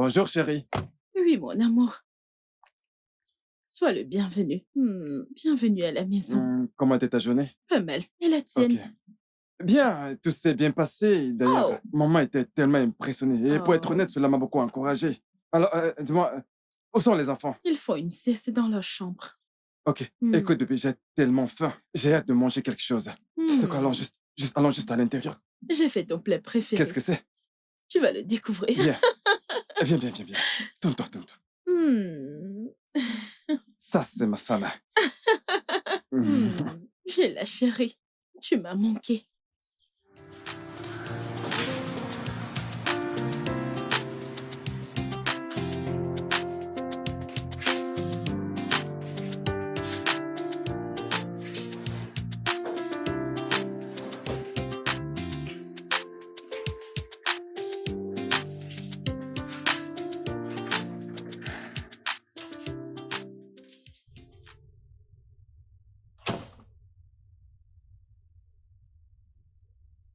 Bonjour, chérie. Oui, mon amour, sois le bienvenu. Bienvenue à la maison. Comment était ta journée? Pas mal. Et la Ok. tienne? Bien, tout s'est bien passé. D'ailleurs, Oh! maman était tellement impressionnée. Et pour être Oh, honnête, cela m'a beaucoup encouragé. Alors, dis-moi, où sont les enfants? ils font une sieste dans leur chambre. Ok. Hmm, Écoute, bébé, j'ai tellement faim. J'ai hâte de manger quelque chose. Tu sais quoi, hmm. allons juste à l'intérieur. J'ai fait ton plat Qu'est-ce préféré. que c'est? Tu vas le découvrir. Viens, viens. Tourne-toi, tourne-toi. Hmm, Ça, c'est ma femme. hmm. J'ai la chérie. Tu m'as manqué.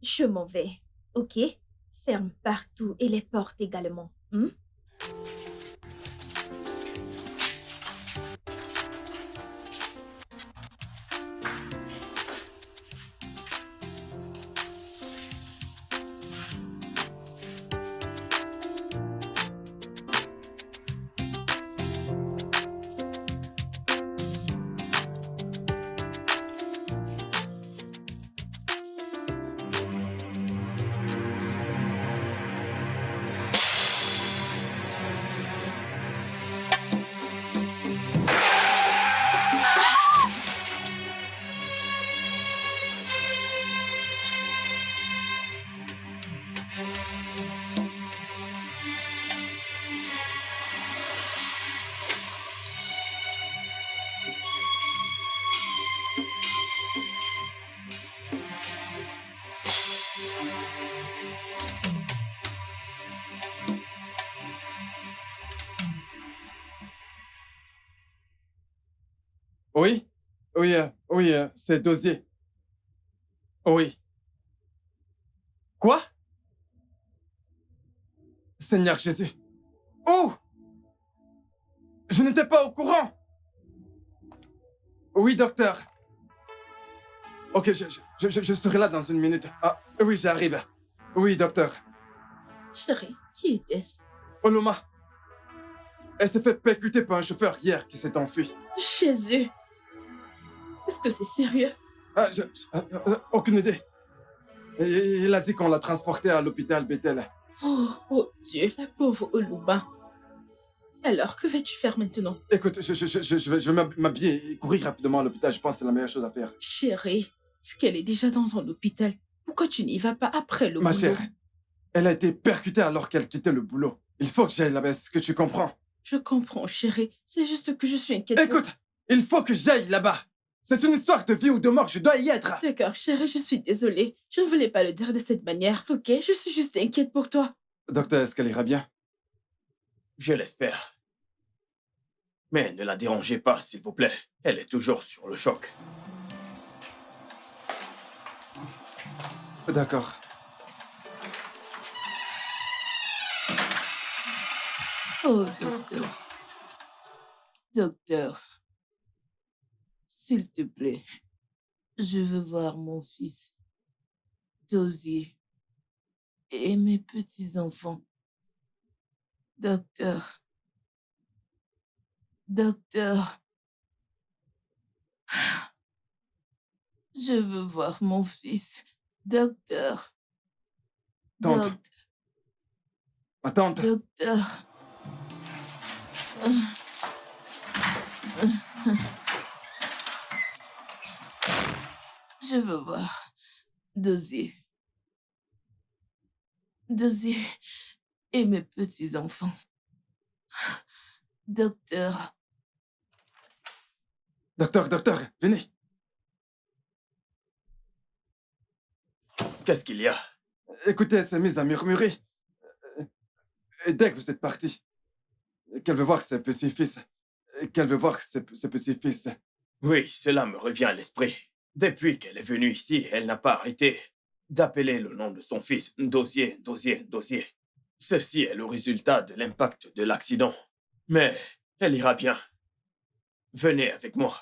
Je m'en vais, ok? Ferme partout et les portes également. Oui? Oui, c'est Dosier. Oui. Quoi? Seigneur Jésus. Oh! Je n'étais pas au courant! Oui, docteur. Ok, je serai là dans une minute. Ah, oui, j'arrive. Oui, docteur. Chérie, qui était-ce? Oloma, elle s'est fait percuter par un chauffeur hier qui s'est enfui. Jésus! Est-ce que c'est sérieux? Aucune idée. Il a dit qu'on l'a transportée à l'hôpital Bethel. Oh, oh Dieu, la pauvre Oluba. Alors, que vas-tu faire maintenant? Écoute, je vais m'habiller et courir rapidement à l'hôpital. Je pense que c'est la meilleure chose à faire. Chérie, vu qu'elle est déjà dans un hôpital, pourquoi tu n'y vas pas après le Ma chère, boulot? elle a été percutée alors qu'elle quittait le boulot. Il faut que j'aille là-bas, est-ce que tu comprends? Je comprends, chérie. C'est juste que je suis inquiète pour... Écoute, il faut que j'aille là-bas. C'est une histoire de vie ou de mort, je dois y être. D'accord, chérie, je suis désolée. Je ne voulais pas le dire de cette manière, ok? Je suis juste inquiète pour toi. Docteur, est-ce qu'elle ira bien? Je l'espère. Mais ne la dérangez pas, s'il vous plaît. Elle est toujours sur le choc. D'accord. Oh, docteur. Docteur, s'il te plaît, je veux voir mon fils, Dosier, et mes petits-enfants. Docteur, docteur, je veux voir mon fils. Docteur, Tante, docteur, ma tante. docteur. Je veux voir Dosier. Dosier et mes petits-enfants. Docteur, Docteur, venez. Qu'est-ce qu'il y a? Écoutez, elle s'est mise à murmurer. Et dès que vous êtes parti, qu'elle veut voir ses petits-fils. Qu'elle veut voir ses petits-fils. Oui, cela me revient à l'esprit. Depuis qu'elle est venue ici, elle n'a pas arrêté d'appeler le nom de son fils. Dosier. Ceci est le résultat de l'impact de l'accident. Mais elle ira bien. Venez avec moi.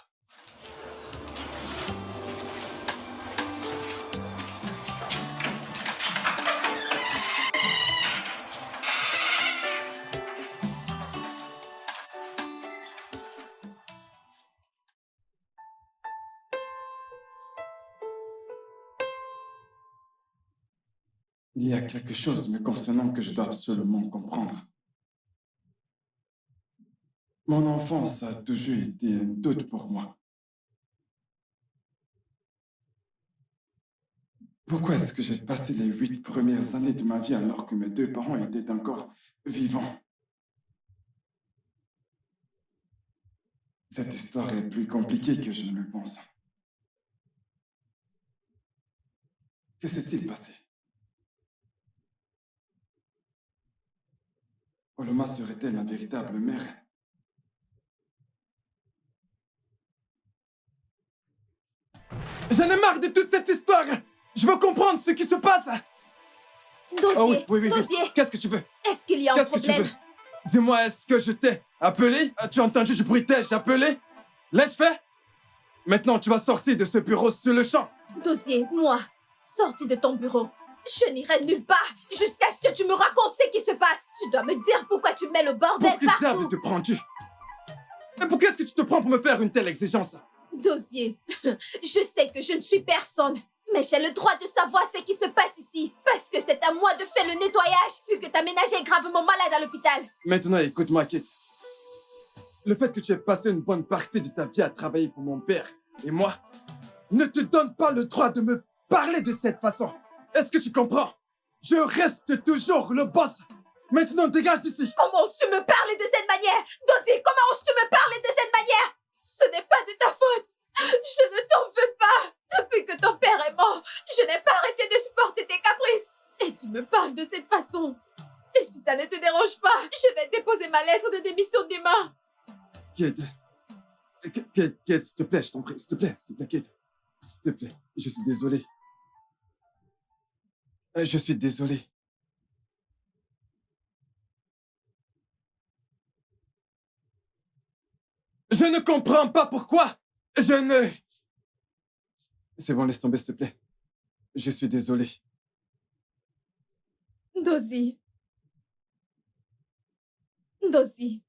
Il y a quelque chose me concernant que je dois absolument comprendre. Mon enfance a toujours été un doute pour moi. Pourquoi est-ce que j'ai passé les 8 premières années de ma vie alors que mes 2 parents étaient encore vivants? Cette histoire est plus compliquée que je ne le pense. Que s'est-il passé? Oloma serait-elle ma véritable mère? J'en ai marre de toute cette histoire! Je veux comprendre ce qui se passe! Dossier, oui. dossier, Qu'est-ce que tu veux? est-ce qu'il y a un Qu'est-ce que tu problème? veux? Dis-moi, est-ce que je t'ai appelé? As-tu entendu du bruit? T'ai-je appelé? L'ai-je fait? Maintenant, tu vas sortir de ce bureau sur le champ. Dossier, moi, sorti de ton bureau. Je n'irai nulle part jusqu'à ce que tu me racontes ce qui se passe. Tu dois me dire pourquoi tu mets le bordel Pour que partout. diable te prends-tu? Et pourquoi est-ce que tu te prends pour me faire une telle exigence? Dossier, je sais que je ne suis personne, mais j'ai le droit de savoir ce qui se passe ici. Parce que c'est à moi de faire le nettoyage, vu que ta ménagère est gravement malade à l'hôpital. Maintenant, écoute-moi, Kate. Le fait que tu aies passé une bonne partie de ta vie à travailler pour mon père et moi ne te donne pas le droit de me parler de cette façon. Est-ce que tu comprends? Je reste toujours le boss. Maintenant, dégage d'ici. Comment oses-tu me parler de cette manière? Dossier, comment oses-tu me parler de cette manière? Ce n'est pas de ta faute. Je ne t'en veux pas. Depuis que ton père est mort, je n'ai pas arrêté de supporter tes caprices. Et tu me parles de cette façon. Et si ça ne te dérange pas, je vais déposer ma lettre de démission demain. Kate. Kate, s'il te plaît, je t'en prie. S'il te plaît, Kate. S'il te plaît, je suis désolé. Je suis désolé. Je ne comprends pas pourquoi. Je ne... C'est bon, laisse tomber, s'il te plaît. Je suis désolé. Dozie. Dozie.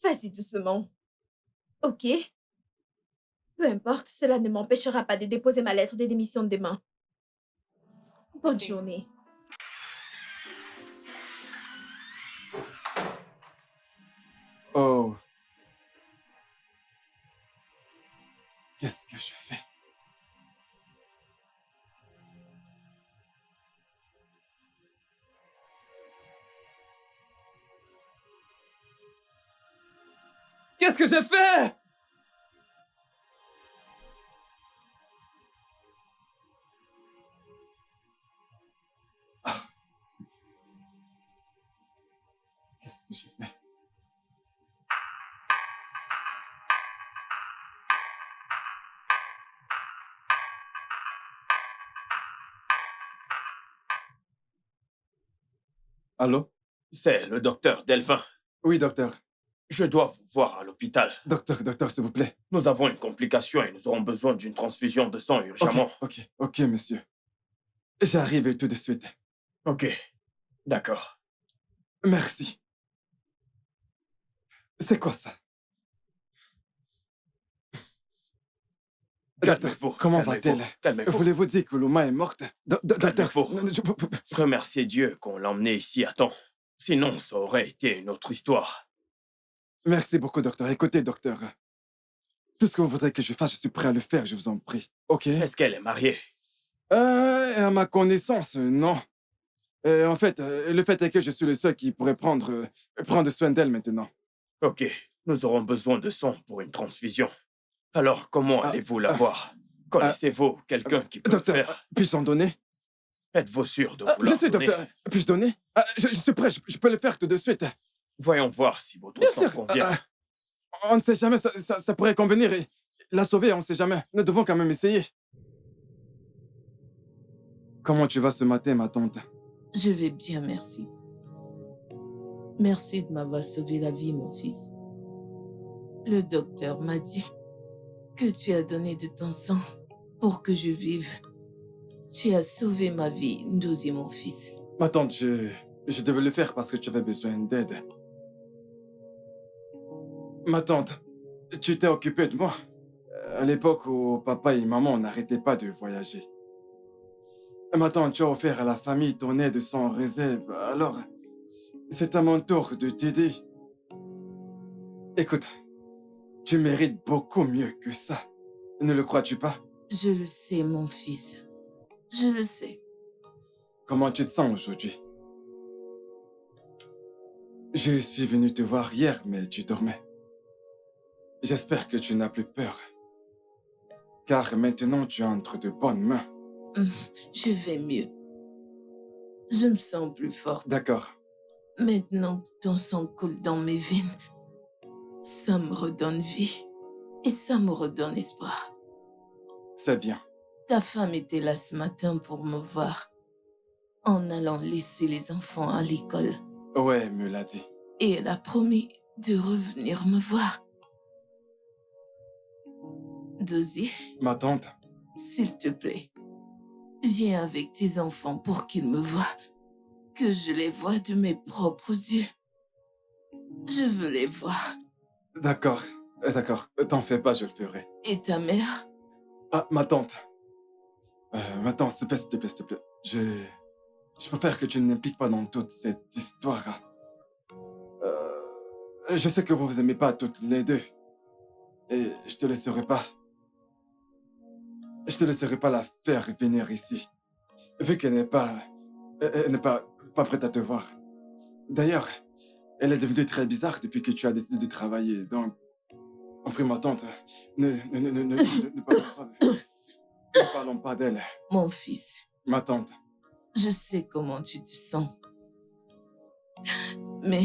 Vas-y doucement. Ok? Peu importe, cela ne m'empêchera pas de déposer ma lettre de démission demain. Bonne journée. Oh. Qu'est-ce que je fais? Qu'est-ce que j'ai fait? Ah. Qu'est-ce que j'ai fait? Allô? C'est le docteur Delphin. Oui, docteur. Je dois vous voir à l'hôpital. Docteur, s'il vous plaît. Nous avons une complication et nous aurons besoin d'une transfusion de sang urgemment. Ok, monsieur. J'arrive tout de suite. Ok, d'accord. Merci. C'est quoi ça? Docteur, comment va-t-elle? Calmez-vous. Voulez-vous dire que Luma est morte? Docteur, remerciez Dieu qu'on l'a emmenée ici à temps. Sinon, ça aurait été une autre histoire. Merci beaucoup, docteur. Écoutez, docteur. Tout ce que vous voudrez que je fasse, je suis prêt à le faire, je vous en prie. Ok? Est-ce qu'elle est mariée? À ma connaissance, non. En fait, le fait est que je suis le seul qui pourrait prendre soin d'elle maintenant. Ok, nous aurons besoin de sang pour une transfusion. Alors, comment allez-vous la voir? Connaissez-vous quelqu'un qui peut le faire? Docteur, puis-je en donner? Êtes-vous sûr de vouloir Bien sûr, donner? docteur. Puis-je donner? Je suis prêt, je peux le faire tout de suite. Voyons voir si votre Bien sang sûr. convient. On ne sait jamais, ça pourrait convenir et la sauver, on ne sait jamais. Nous devons quand même essayer. Comment tu vas ce matin, ma tante? Je vais bien, merci. Merci de m'avoir sauvé la vie, mon fils. Le docteur m'a dit que tu as donné de ton sang pour que je vive. Tu as sauvé ma vie, Ndozi, mon fils. Ma tante, je devais le faire parce que tu avais besoin d'aide. Ma tante, tu t'es occupée de moi. À l'époque où papa et maman n'arrêtaient pas de voyager. Ma tante, tu as offert à la famille ton aide sans réserve. Alors, c'est à mon tour de t'aider. Écoute, tu mérites beaucoup mieux que ça. Ne le crois-tu pas? Je le sais, mon fils. Je le sais. Comment tu te sens aujourd'hui? Je suis venu te voir hier, mais tu dormais. J'espère que tu n'as plus peur. Car maintenant, tu es entre de bonnes mains. Je vais mieux. Je me sens plus forte. D'accord. Maintenant que ton sang coule dans mes veines, ça me redonne vie. Et ça me redonne espoir. C'est bien. Ta femme était là ce matin pour me voir, en allant laisser les enfants à l'école. Ouais, me l'a dit. Et elle a promis de revenir me voir. Dozie, Ma tante, s'il te plaît, viens avec tes enfants pour qu'ils me voient, que je les vois de mes propres yeux. Je veux les voir. d'accord. D'accord. T'en fais pas, je le ferai. Et ta mère? Ah, ma tante. Ma tante, s'il te plaît, s'il te plaît, s'il te plaît. Je préfère que tu ne m'impliques pas dans toute cette histoire. Je sais que vous vous aimez pas toutes les deux. Et je te laisserai pas. Je te laisserai pas la faire venir ici. Vu qu'elle n'est pas... Elle n'est pas prête à te voir. D'ailleurs, elle est devenue très bizarre depuis que tu as décidé de travailler. Donc, en prie, ma tante, ne parlons pas d'elle. Mon fils, Ma tante. je sais comment tu te sens. Mais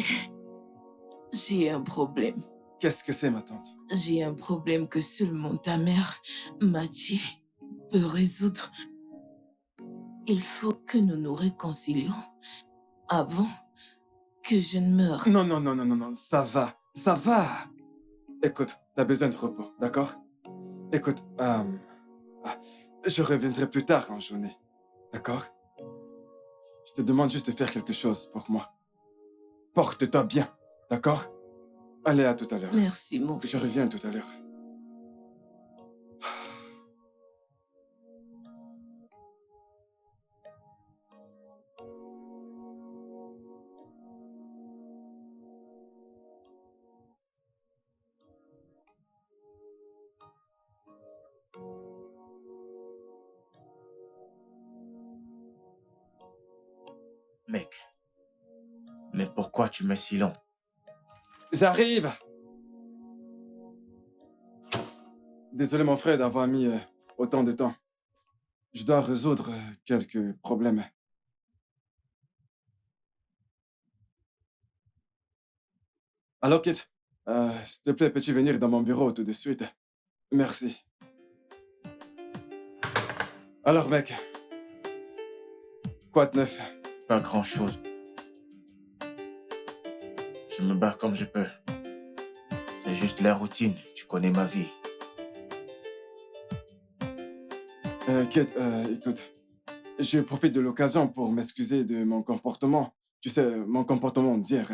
j'ai un problème. Qu'est-ce que c'est, ma tante? J'ai un problème que seulement ta mère, Mathie, peut résoudre. Il faut que nous nous réconcilions avant que je ne meure. Non, non, non, non, non, non, ça va. Ça va. Écoute, t'as besoin de repos, d'accord? Écoute, je reviendrai plus tard en journée, d'accord? Je te demande juste de faire quelque chose pour moi. Porte-toi bien, d'accord? Allez, à tout à l'heure. Merci, mon fils. Je reviens tout à l'heure. Mec, mais pourquoi tu mets si long? J'arrive! Désolé, mon frère, d'avoir mis autant de temps. Je dois résoudre quelques problèmes. Alors, Kit, s'il te plaît, peux-tu venir dans mon bureau tout de suite? Merci. Alors, mec, quoi de neuf? Pas grand-chose. Je me bats comme je peux. C'est juste la routine, tu connais ma vie. Kit, écoute, je profite de l'occasion pour m'excuser de mon comportement. Tu sais, mon comportement d'hier.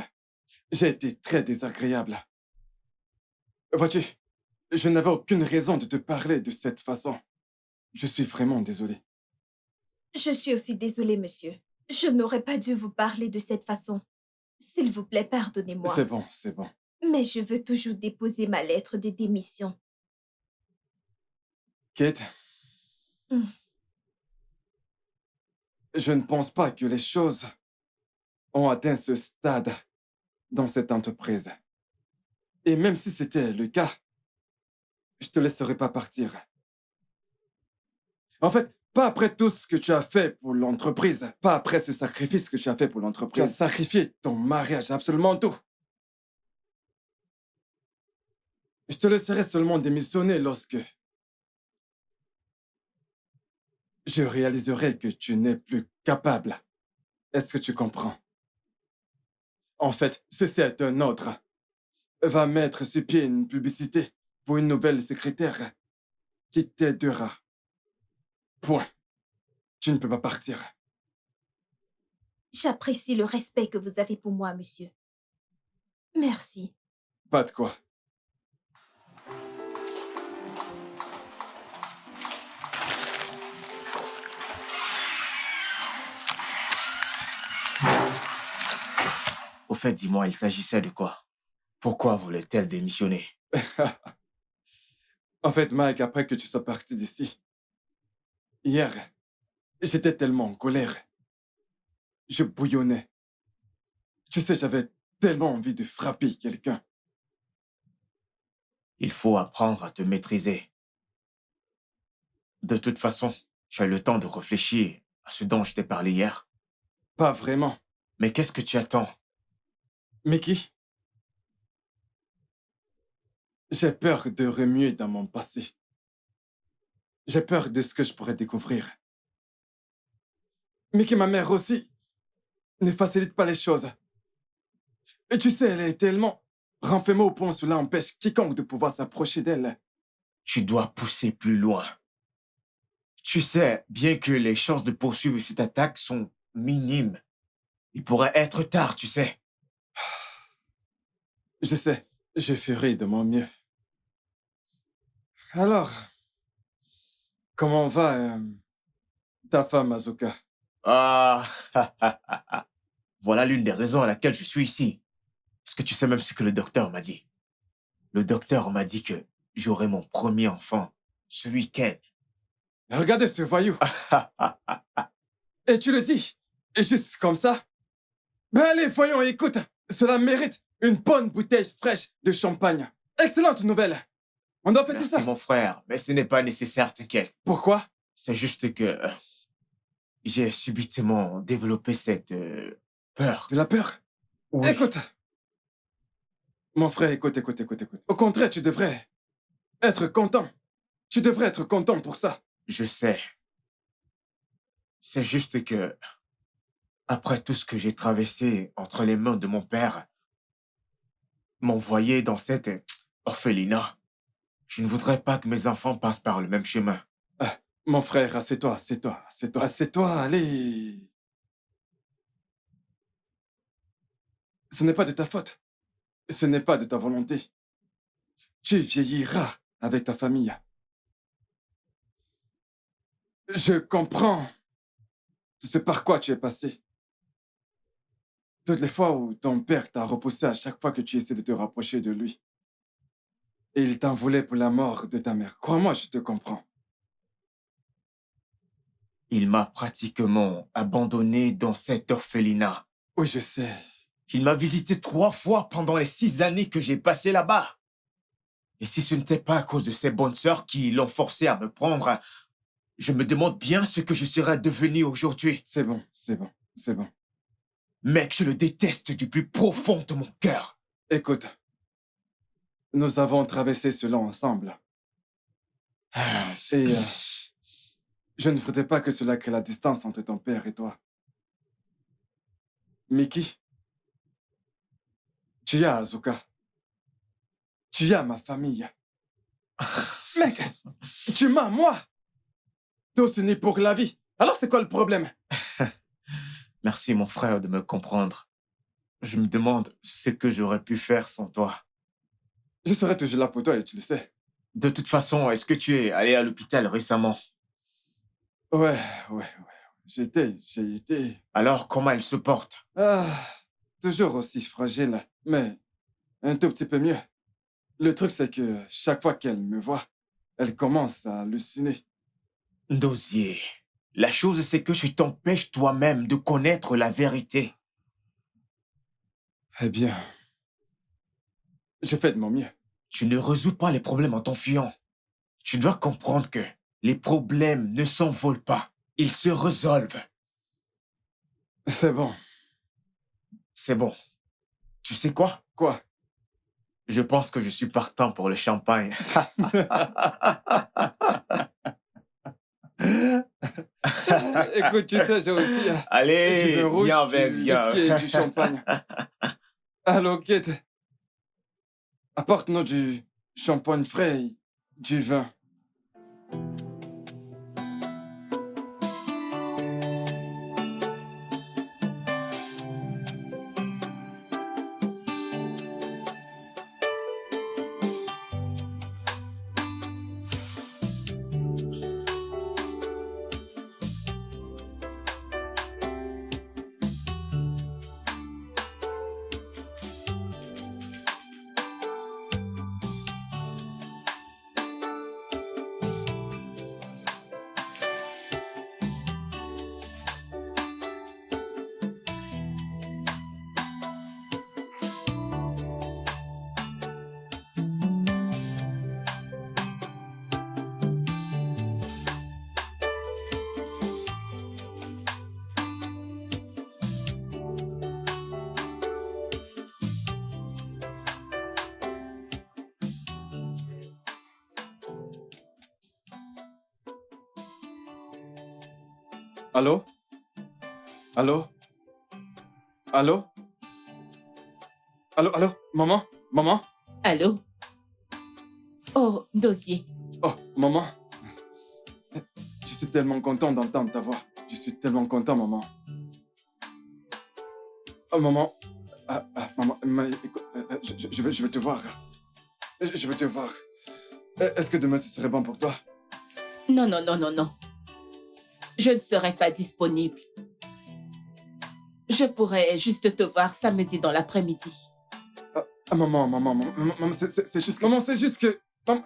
J'ai été très désagréable. Vois-tu, je n'avais aucune raison de te parler de cette façon. Je suis vraiment désolé. Je suis aussi désolée, monsieur. Je n'aurais pas dû vous parler de cette façon. S'il vous plaît, pardonnez-moi. C'est bon, c'est bon. Mais je veux toujours déposer ma lettre de démission. Kate, Hmm. je ne pense pas que les choses ont atteint ce stade dans cette entreprise. Et même si c'était le cas, je te laisserai pas partir. En fait, pas après tout ce que tu as fait pour l'entreprise, pas après ce sacrifice que tu as fait pour l'entreprise. Tu as sacrifié ton mariage, absolument tout. Je te laisserai seulement démissionner lorsque je réaliserai que tu n'es plus capable. Est-ce que tu comprends? En fait, ceci est un ordre. Va mettre sur pied une publicité pour une nouvelle secrétaire qui t'aidera. Point. Tu ne peux pas partir. J'apprécie le respect que vous avez pour moi, monsieur. Merci. Pas de quoi. Au fait, dis-moi, il s'agissait de quoi? Pourquoi voulait-elle démissionner? En fait, Mike, après que tu sois parti d'ici, hier, j'étais tellement en colère. Je bouillonnais. Tu sais, j'avais tellement envie de frapper quelqu'un. Il faut apprendre à te maîtriser. De toute façon, tu as le temps de réfléchir à ce dont je t'ai parlé hier. Pas vraiment. Mais qu'est-ce que tu attends? Mickey, j'ai peur de remuer dans mon passé. J'ai peur de ce que je pourrais découvrir. Mickey, ma mère aussi, ne facilite pas les choses. Et tu sais, elle est tellement renfermée au point où cela empêche quiconque de pouvoir s'approcher d'elle. Tu dois pousser plus loin. Tu sais, bien que les chances de poursuivre cette attaque sont minimes, il pourrait être tard, tu sais. Je sais, je ferai de mon mieux. Alors, comment va ta femme, Azuka? Ah, voilà l'une des raisons à laquelle je suis ici. Est-ce que tu sais même ce que le docteur m'a dit? Le docteur m'a dit que j'aurai mon premier enfant ce week-end. Regardez ce voyou. Et tu le dis, et juste comme ça? Ben allez, voyons, écoute, cela mérite une bonne bouteille fraîche de champagne. Excellente nouvelle. On doit fêter Merci ça. mon frère, mais ce n'est pas nécessaire, t'inquiète. Pourquoi? C'est juste que j'ai subitement développé cette peur. De la peur? Oui. Écoute. Mon frère, écoute. Au contraire, tu devrais être content. Tu devrais être content pour ça. Je sais. C'est juste que, après tout ce que j'ai traversé entre les mains de mon père, m'envoyer dans cette orphelinat, je ne voudrais pas que mes enfants passent par le même chemin. Mon frère, assieds-toi. Assieds-toi, allez. Ce n'est pas de ta faute. Ce n'est pas de ta volonté. Tu vieilliras avec ta famille. Je comprends tout ce par quoi tu es passé. Toutes les fois où ton père t'a repoussé à chaque fois que tu essaies de te rapprocher de lui. Et il t'en voulait pour la mort de ta mère. Crois-moi, je te comprends. Il m'a pratiquement abandonné dans cet orphelinat. Oui, je sais. Il m'a visité 3 fois pendant les 6 années que j'ai passées là-bas. Et si ce n'était pas à cause de ses bonnes sœurs qui l'ont forcé à me prendre, je me demande bien ce que je serais devenu aujourd'hui. C'est bon. Mec, je le déteste du plus profond de mon cœur. Écoute, nous avons traversé cela ensemble. Et je ne voudrais pas que cela crée la distance entre ton père et toi. Mickey, tu as Azuka. Tu as ma famille. Mec, tu m'as, moi. Tous unis pour la vie. Alors c'est quoi le problème? Merci, mon frère, de me comprendre. Je me demande ce que j'aurais pu faire sans toi. Je serai toujours là pour toi et tu le sais. De toute façon, est-ce que tu es allé à l'hôpital récemment? Ouais. J'ai été. Alors, comment elle se porte? Ah, toujours aussi fragile, mais un tout petit peu mieux. Le truc, c'est que chaque fois qu'elle me voit, elle commence à halluciner. Dosier, la chose c'est que tu t'empêches toi-même de connaître la vérité. Eh bien, je fais de mon mieux. Tu ne résous pas les problèmes en t'enfuyant. Tu dois comprendre que les problèmes ne s'envolent pas, ils se résolvent. C'est bon. C'est bon. Tu sais quoi? Quoi? Je pense que je suis partant pour le champagne. Écoute, tu sais, j'ai aussi du Allez, vin rouge, viens, du mec, viens. whisky et du champagne. Alors, Kate, apporte-nous du champagne frais et du vin. Allô? Allô? Allô? Allô, allô? Maman? Maman? Allô? Oh, Dosier. Oh, maman. Je suis tellement content d'entendre ta voix. Je suis tellement content, maman. Oh, maman. Maman, écoute, je veux te voir. Je veux te voir. Est-ce que demain, ce serait bon pour toi? Non, non, non, non, non. Je ne serai pas disponible. Je pourrais juste te voir samedi dans l'après-midi. Maman, c'est juste que... Maman, c'est juste que... Maman,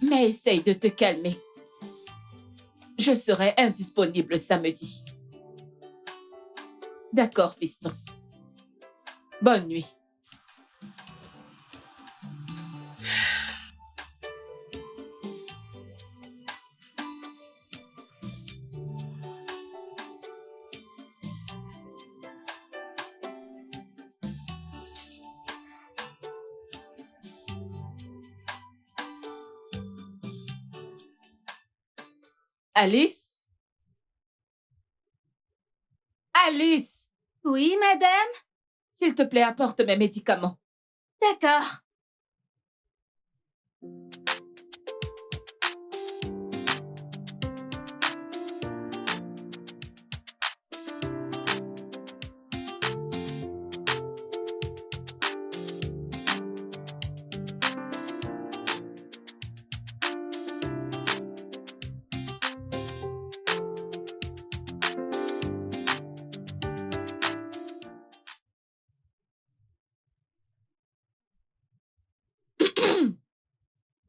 Mais essaye de te calmer. Je serai indisponible samedi. D'accord, fiston. Bonne nuit. Alice? Alice! Oui, madame? S'il te plaît, apporte mes médicaments. D'accord.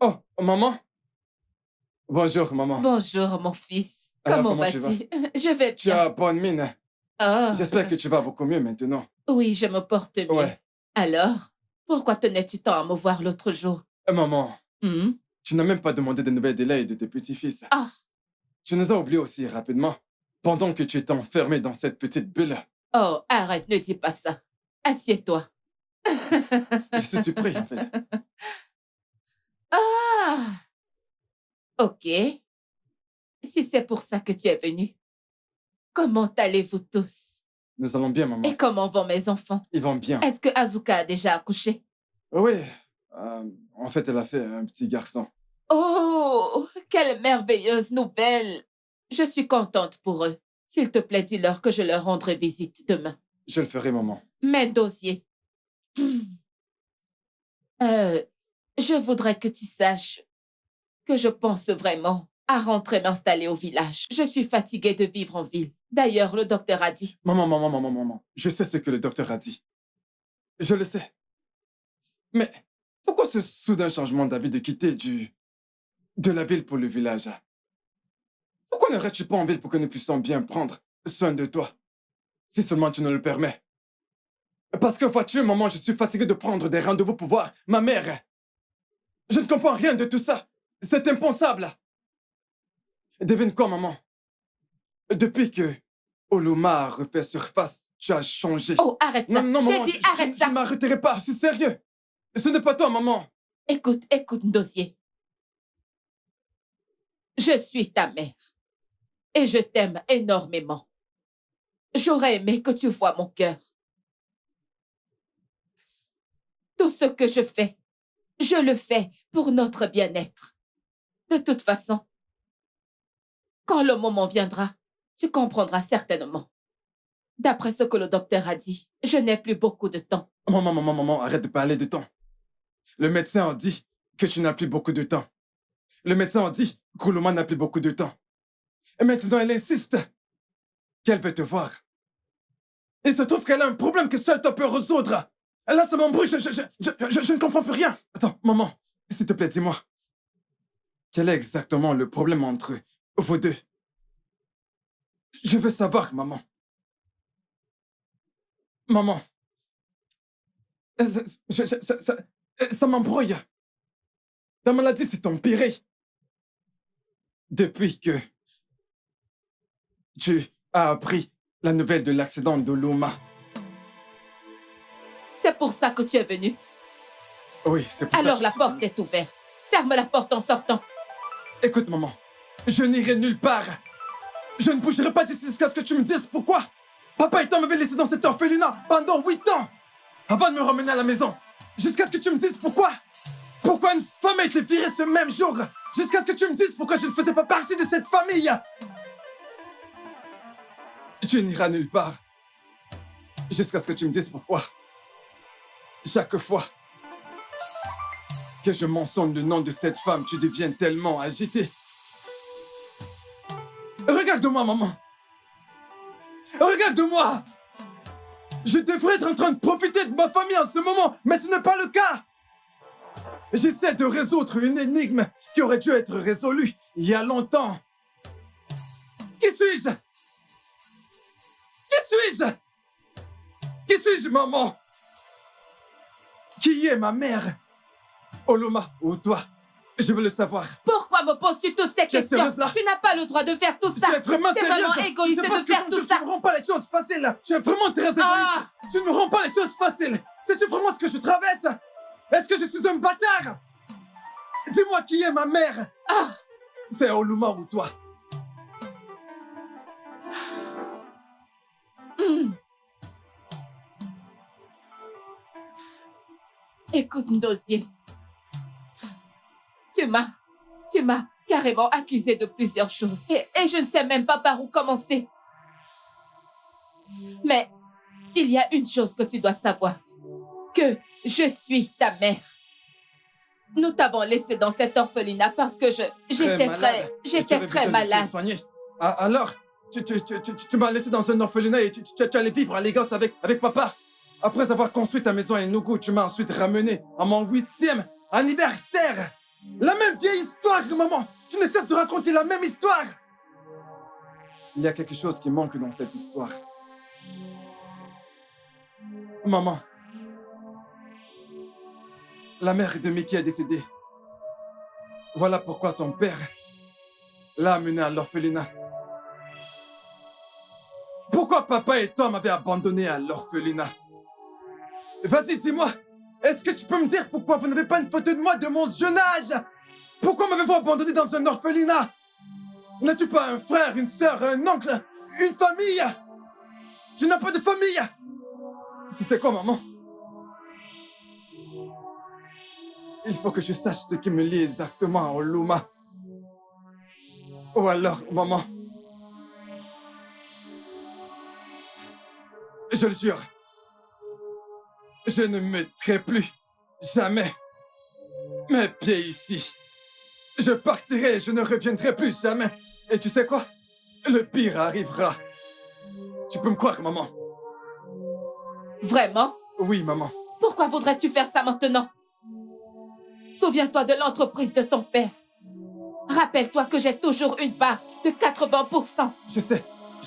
Oh, maman? Bonjour, maman. Bonjour, mon fils. Alors, Comment comment tu vas-tu? Je vais Tu bien. as bonne mine. Oh. J'espère que tu vas beaucoup mieux maintenant. Oui, je me porte mieux. Ouais. Alors, pourquoi tenais-tu tant à me voir l'autre jour? Maman, Hmm? tu n'as même pas demandé des nouvelles d'Ella et de tes petits-fils. Ah. Tu nous as oubliés aussi rapidement, pendant que tu étais enfermé dans cette petite bulle. Oh, arrête, ne dis pas ça. Assieds-toi. Je suis surpris, en fait. Ah! Ok. Si c'est pour ça que tu es venu, comment allez-vous tous? Nous allons bien, maman. Et comment vont mes enfants? Ils vont bien. Est-ce que Azuka a déjà accouché? Oui, en fait, elle a fait un petit garçon. Oh, quelle merveilleuse nouvelle! Je suis contente pour eux. S'il te plaît, dis-leur que je leur rendrai visite demain. Je le ferai, maman. Mais dossier. Je voudrais que tu saches que je pense vraiment à rentrer m'installer au village. Je suis fatiguée de vivre en ville. D'ailleurs, le docteur a dit... Maman. Je sais ce que le docteur a dit. Je le sais. Mais pourquoi ce soudain changement d'avis de quitter de la ville pour le village? Pourquoi ne restes-tu pas en ville pour que nous puissions bien prendre soin de toi? Si seulement tu nous le permets. Parce que vois-tu, maman, je suis fatigué de prendre des rendez-vous pour voir ma mère. Je ne comprends rien de tout ça. C'est impensable. Devine quoi, maman? Depuis que Oluma a refait surface, tu as changé. Oh, arrête ça. Non, maman, J'ai dit arrête ça. Je ne m'arrêterai pas. Je suis sérieux. Ce n'est pas toi, maman. Écoute, dossier. Je suis ta mère. Et je t'aime énormément. J'aurais aimé que tu voies mon cœur. Tout ce que je le fais pour notre bien-être. De toute façon, quand le moment viendra, tu comprendras certainement. D'après ce que le docteur a dit, je n'ai plus beaucoup de temps. Maman, arrête de parler de temps. Le médecin a dit que tu n'as plus beaucoup de temps. Le médecin a dit qu'Oluma n'a plus beaucoup de temps. Et maintenant, elle insiste qu'elle veut te voir. Il se trouve qu'elle a un problème que seul toi peux résoudre. Là, ça m'embrouille, je ne comprends plus rien. Attends, maman, s'il te plaît, dis-moi. Quel est exactement le problème entre vous deux? Je veux savoir, maman. Maman. Ça m'embrouille. Ta maladie s'est empirée. Depuis que tu as appris la nouvelle de l'accident d'Oluma. C'est pour ça que tu es venu. Oui, c'est pour ça Alors que la je suis porte venu. est ouverte. Ferme la porte en sortant. Écoute, maman, je n'irai nulle part. Je ne bougerai pas d'ici jusqu'à ce que tu me dises pourquoi. Papa et toi m'avaient laissé dans cet orphelinat pendant 8 ans, avant de me ramener à la maison. Jusqu'à ce que tu me dises pourquoi. Pourquoi une femme a été virée ce même jour. Jusqu'à ce que tu me dises pourquoi je ne faisais pas partie de cette famille. Tu n'iras nulle part. Jusqu'à ce que tu me dises pourquoi. Chaque fois que je mentionne le nom de cette femme, tu deviens tellement agité. Regarde-moi, maman. Regarde-moi. Je devrais être en train de profiter de ma famille en ce moment, mais ce n'est pas le cas. J'essaie de résoudre une énigme qui aurait dû être résolue il y a longtemps. Qui suis-je? Qui suis-je? Qui suis-je, maman? Qui est ma mère? Oluma ou toi? Je veux le savoir. Pourquoi me poses-tu toutes ces Tu es questions? sérieuse, là? Tu n'as pas le droit de faire tout ça. Tu es vraiment C'est sérieuse? vraiment égoïste Tu sais pas de ce que faire tu tout me dis, ça. Tu ne me rends pas les choses faciles. Tu es vraiment très égoïste. Ah! Tu ne me rends pas les choses faciles. Sais-tu vraiment ce que je traverse? Est-ce que je suis un bâtard? Dis-moi qui est ma mère. Ah! C'est Oluma ou toi? Hmm. Écoute, Ndozie. Tu m'as carrément accusé de plusieurs choses. Et je ne sais même pas par où commencer. Mais il y a une chose que tu dois savoir. Que je suis ta mère. Nous t'avons laissé dans cet orphelinat parce que j'étais très malade. Alors, tu m'as laissé dans un orphelinat et tu allais vivre à Lagos avec papa. Après avoir construit ta maison à Enugu, tu m'as ensuite ramené à mon 8e anniversaire. La même vieille histoire, maman. Tu ne cesses de raconter la même histoire. Il y a quelque chose qui manque dans cette histoire. Maman. La mère de Mickey est décédée. Voilà pourquoi son père l'a amené à l'orphelinat. Pourquoi papa et toi m'avaient abandonné à l'orphelinat? Vas-y, dis-moi, est-ce que tu peux me dire pourquoi vous n'avez pas une photo de moi de mon jeune âge? Pourquoi m'avez-vous abandonné dans un orphelinat? N'as-tu pas un frère, une sœur, un oncle, une famille? Tu n'as pas de famille? Tu sais quoi, maman? Il faut que je sache ce qui me lie exactement à Oluma. Ou alors, maman, je le jure, je ne mettrai plus jamais mes pieds ici. Je partirai et je ne reviendrai plus jamais. Et tu sais quoi? Le pire arrivera. Tu peux me croire, maman? Vraiment? Oui, maman. Pourquoi voudrais-tu faire ça maintenant? Souviens-toi de l'entreprise de ton père. Rappelle-toi que j'ai toujours une part de 80%. Je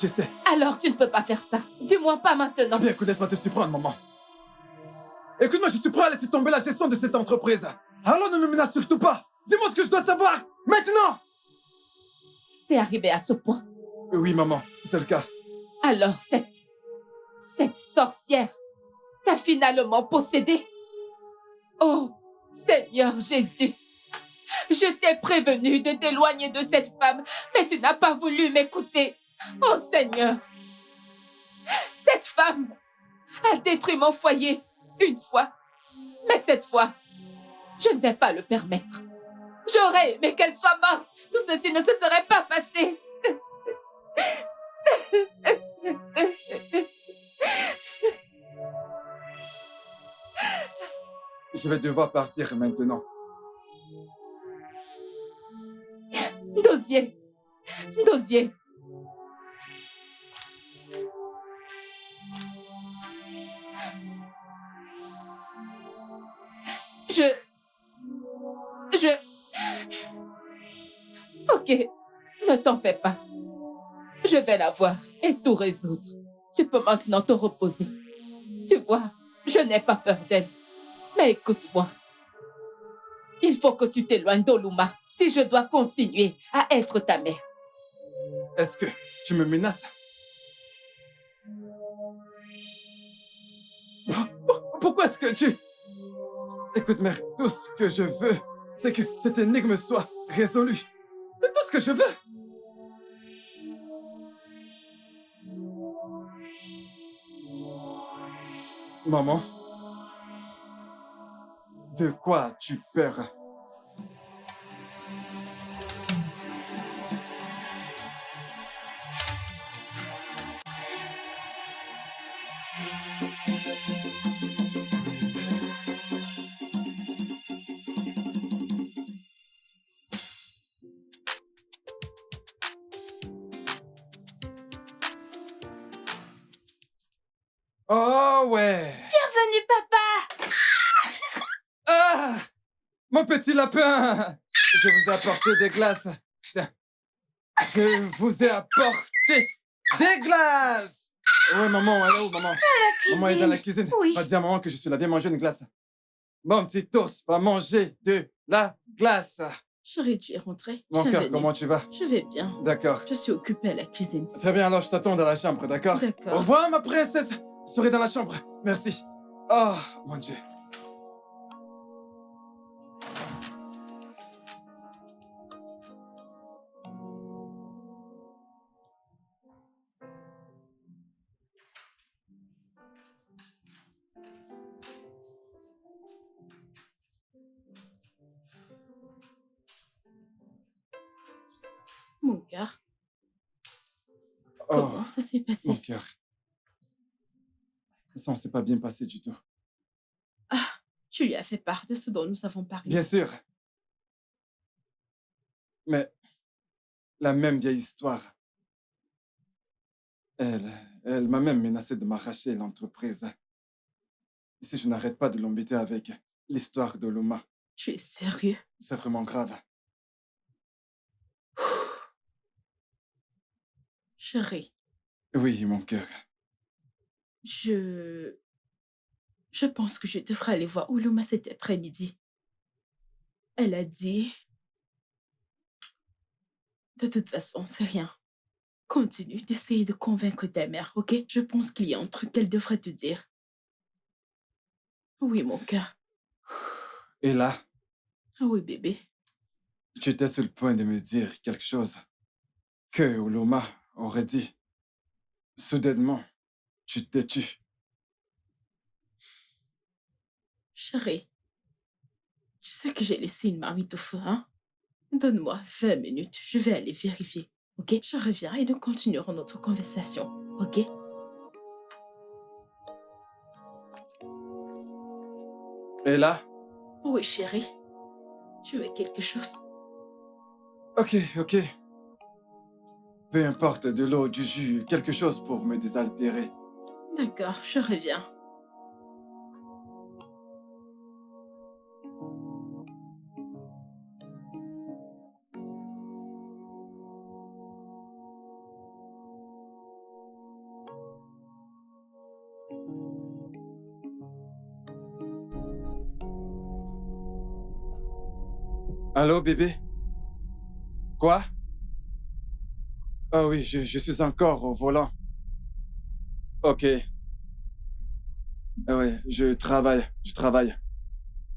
sais. Alors tu ne peux pas faire ça. Du moins pas maintenant. Bien, écoute, laisse-moi te surprendre, maman. Écoute-moi, je suis prêt à laisser tomber la gestion de cette entreprise. Alors ne me menace surtout pas. Dis-moi ce que je dois savoir, maintenant. C'est arrivé à ce point. Oui, maman, c'est le cas. Alors cette sorcière t'a finalement possédé. Oh, Seigneur Jésus, Je t'ai prévenu de t'éloigner de cette femme, mais tu n'as pas voulu m'écouter. Oh Seigneur, cette femme a détruit mon foyer une fois, mais cette fois, je ne vais pas le permettre. J'aurais aimé qu'elle soit morte. Tout ceci ne se serait pas passé. Je vais devoir partir maintenant. Dosier. Dosier. Ok, ne t'en fais pas. Je vais la voir et tout résoudre. Tu peux maintenant te reposer. Tu vois, je n'ai pas peur d'elle. Mais écoute-moi. Il faut que tu t'éloignes d'Oluma si je dois continuer à être ta mère. Est-ce que tu me menaces? Pourquoi est-ce que tu... Écoute, mère, tout ce que je veux, c'est que cette énigme soit résolue. C'est tout ce que je veux. Maman, de quoi as-tu peur? Oh ouais! Bienvenue, papa! Ah! Mon petit lapin! Je vous ai apporté des glaces. Tiens. Je vous ai apporté des glaces! Ouais, maman, elle est où, maman? Maman est dans la cuisine. Oui. Va dire à maman que je suis là. Viens manger une glace. Mon petit ours va manger de la glace. Chérie, tu es rentrée. Mon cœur, Bienvenue. comment tu vas? Je vais bien. D'accord. Je suis occupée à la cuisine. Très bien, alors je t'attends dans la chambre, d'accord? D'accord. Au revoir, ma princesse. Je serai dans la chambre. Merci. Oh, mon Dieu. Mon cœur, Oh, comment ça s'est passé? mon cœur. Ça ne s'est pas bien passé du tout. Ah, tu lui as fait part de ce dont nous avons parlé. Bien sûr. Mais la même vieille histoire. Elle m'a même menacé de m'arracher l'entreprise. Et si je n'arrête pas de l'embêter avec l'histoire de Loma, Tu es sérieux? c'est vraiment grave. Chérie, Oui, mon cœur. je pense que je devrais aller voir Oulouma cet après-midi. Elle a dit... De toute façon, c'est rien. Continue d'essayer de convaincre ta mère, ok? Je pense qu'il y a un truc qu'elle devrait te dire. Oui, mon cœur. Et là, Ah oui, bébé. tu étais sur le point de me dire quelque chose que Loma aurait dit. Soudainement, tu t'es tu. Chérie, tu sais que j'ai laissé une marmite au feu, hein? Donne-moi 20 minutes, je vais aller vérifier, ok? Je reviens et nous continuerons notre conversation, ok? Et là, Oui, chérie. Tu veux quelque chose? ok. Peu importe, de l'eau, du jus, quelque chose pour me désaltérer. D'accord, je reviens. Allô, bébé? Quoi? Ah oui, je suis encore au volant. Ok. Ah ouais, je travaille.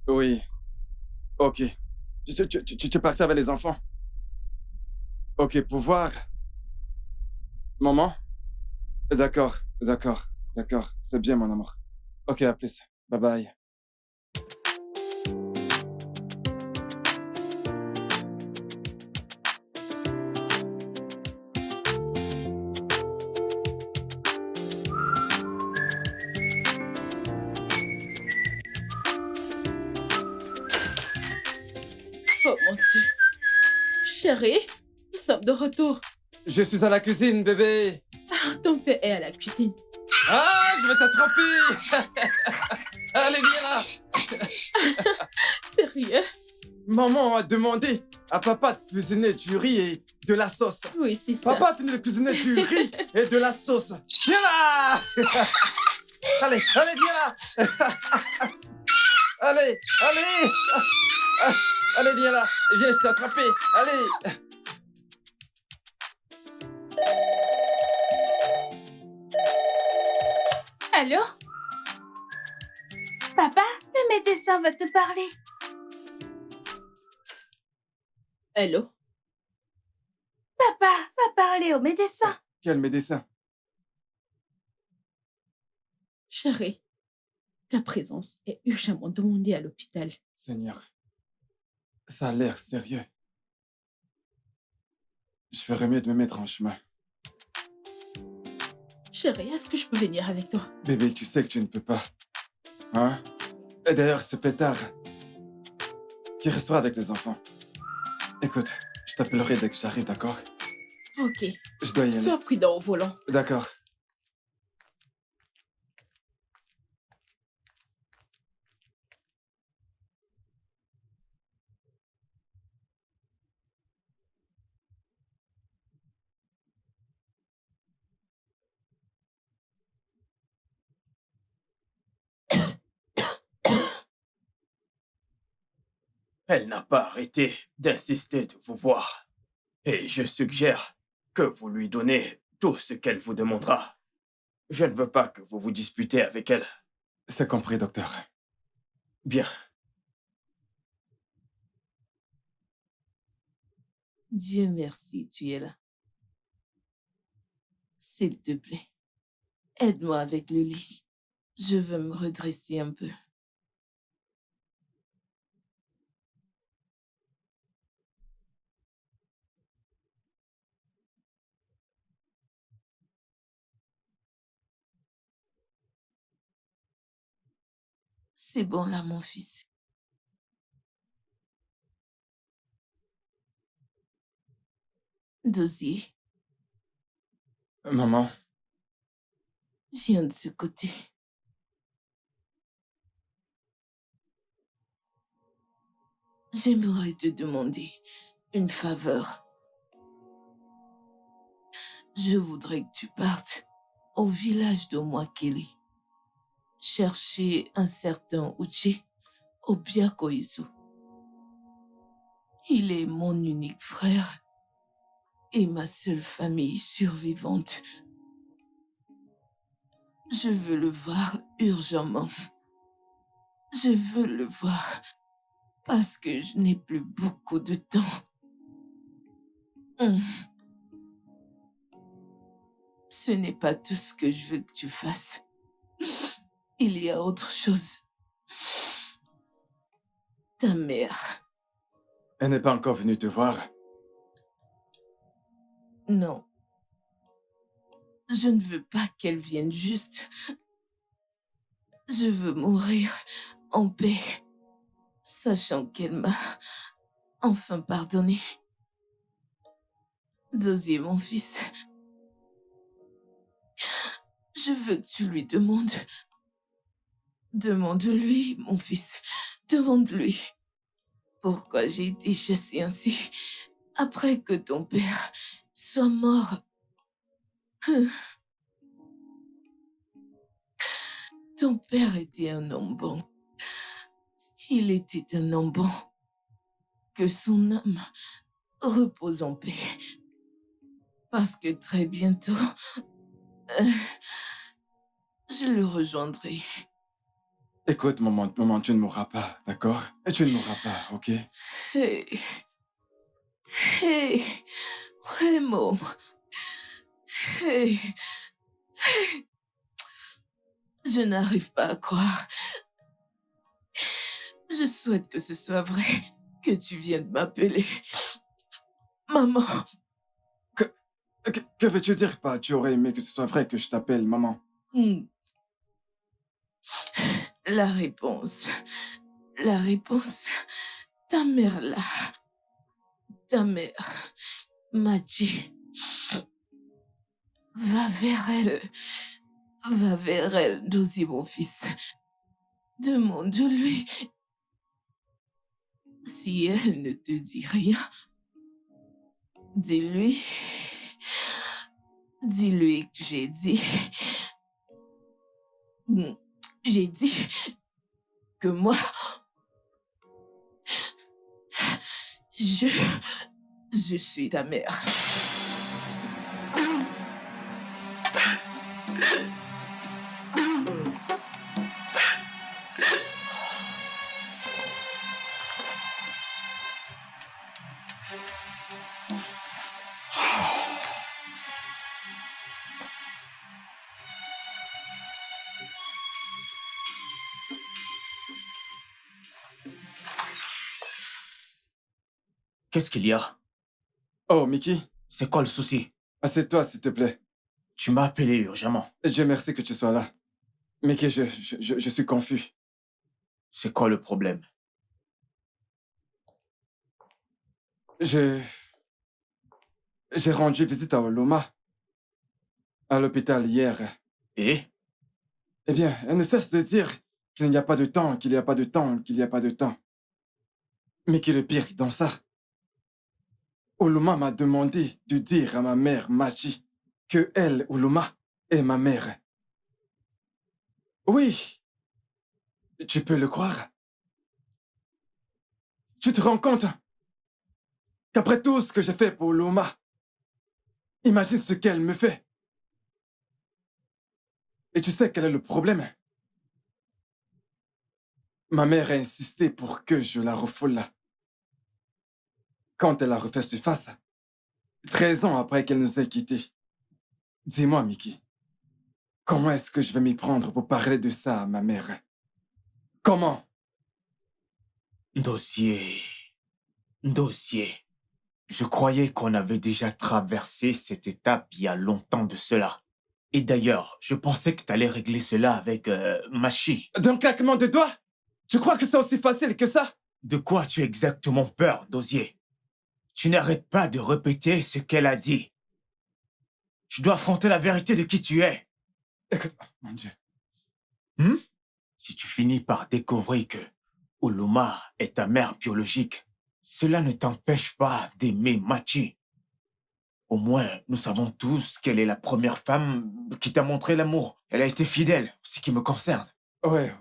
Oui. Ok. Tu es parti avec les enfants. Ok, pour voir. Maman? D'accord, d'accord, d'accord. C'est bien, mon amour. Ok, à plus. Bye bye. Oh mon Dieu. Chérie, nous sommes de retour. Je suis à la cuisine, bébé. Ah, ton père est à la cuisine. Ah, je vais t'attraper. Allez, viens là. Sérieux? Maman a demandé à papa de cuisiner du riz et de la sauce. Oui, c'est ça. Papa a fini de cuisiner du riz et de la sauce. Viens là. Allez, allez, viens là. Allez, allez. Allez, viens là. Viens, je t'ai attrapé. Allez. Allô? Papa, le médecin va te parler. Hello? Papa va parler au médecin. Quel médecin? Chérie, ta présence est urgemment demandée à l'hôpital. Seigneur, ça a l'air sérieux. Je ferais mieux de me mettre en chemin. Chérie, est-ce que je peux venir avec toi? Bébé, tu sais que tu ne peux pas. Hein? Et d'ailleurs, c'est fait tard. Qui restera avec les enfants? Écoute, je t'appellerai dès que j'arrive, d'accord? Ok. Je dois y aller. Sois prudent au volant. D'accord. Elle n'a pas arrêté d'insister de vous voir. Et je suggère que vous lui donnez tout ce qu'elle vous demandera. Je ne veux pas que vous vous disputez avec elle. C'est compris, docteur. Bien. Dieu merci, tu es là. S'il te plaît, aide-moi avec le lit. Je veux me redresser un peu. C'est bon là, mon fils. Dosier, Maman, viens de ce côté. J'aimerais te demander une faveur. Je voudrais que tu partes au village d'Omwakeli, chercher un certain Uche au Biakoizu. Il est mon unique frère et ma seule famille survivante. Je veux le voir urgemment. Je veux le voir parce que je n'ai plus beaucoup de temps. Ce n'est pas tout ce que je veux que tu fasses. Il y a autre chose. Ta mère. elle n'est pas encore venue te voir. Non. Je ne veux pas qu'elle vienne juste. Je veux mourir en paix, sachant qu'elle m'a enfin pardonné. Dosier, mon fils, je veux que tu lui demandes. Demande-lui, mon fils, demande-lui pourquoi j'ai été chassée ainsi après que ton père soit mort. Ton père était un homme bon. Il était un homme bon. Que son âme repose en paix. Parce que très bientôt, je le rejoindrai. Écoute, maman, tu ne mourras pas, d'accord? Et tu ne mourras pas, ok? Hey, hey, vraiment. Hey, je n'arrive pas à croire. Je souhaite que ce soit vrai, que tu viennes m'appeler. Maman, Que veux-tu dire par tu aurais aimé que ce soit vrai que je t'appelle maman? hmm, la réponse. La réponse. Ta mère là. Ta mère m'a dit. Va vers elle. Va vers elle, Dozie, mon fils. Demande-lui si elle ne te dit rien. Dis-lui. Dis-lui que j'ai dit. J'ai dit que moi, je suis ta mère. Qu'est-ce qu'il y a? Oh, Mickey, C'est quoi le souci? assieds-toi, s'il te plaît. Tu m'as appelé urgemment. Et Dieu merci que tu sois là. Mickey, je suis confus. C'est quoi le problème? J'ai rendu visite à Oloma, à l'hôpital hier. Et? Eh bien, elle ne cesse de dire qu'il n'y a pas de temps, qu'il n'y a pas de temps, qu'il n'y a pas de temps. Mais qui est le pire dans ça? Oloma m'a demandé de dire à ma mère, Machi, que elle, Oloma, est ma mère. Oui, tu peux le croire. Tu te rends compte qu'après tout ce que j'ai fait pour Oloma, imagine ce qu'elle me fait. Et tu sais quel est le problème? Ma mère a insisté pour que je la refoule. Quand elle a refait surface, 13 ans après qu'elle nous ait quittés. Dis-moi, Mickey, comment est-ce que je vais m'y prendre pour parler de ça à ma mère? Comment? Dossier. Dossier. Je croyais qu'on avait déjà traversé cette étape il y a longtemps de cela. Et d'ailleurs, je pensais que tu allais régler cela avec Machi. D'un claquement de doigts? Tu crois que c'est aussi facile que ça? De quoi tu as exactement peur, Dossier? Tu n'arrêtes pas de répéter ce qu'elle a dit. Tu dois affronter la vérité de qui tu es. Écoute, oh, mon Dieu. Si tu finis par découvrir que Uluma est ta mère biologique, cela ne t'empêche pas d'aimer Machi. Au moins, nous savons tous qu'elle est la première femme qui t'a montré l'amour. Elle a été fidèle, ce qui me concerne. Ouais,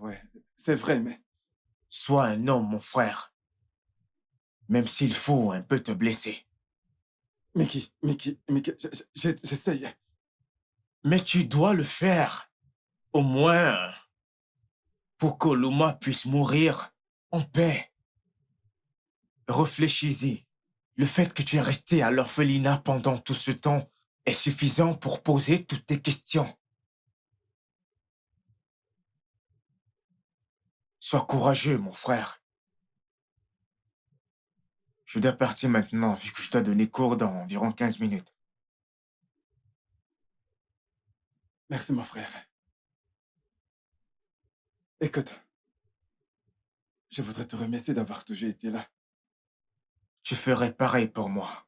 c'est vrai, mais... Sois un homme, mon frère. Même s'il faut un peu te blesser. Mickey, j'essaye. Mais tu dois le faire. Au moins, pour qu'Oluma puisse mourir en paix. Réfléchis-y. Le fait que tu es resté à l'orphelinat pendant tout ce temps est suffisant pour poser toutes tes questions. Sois courageux, mon frère. Je dois partir maintenant, vu que je dois donner cours dans environ 15 minutes. Merci, mon frère. Écoute, je voudrais te remercier d'avoir toujours été là. Tu ferais pareil pour moi.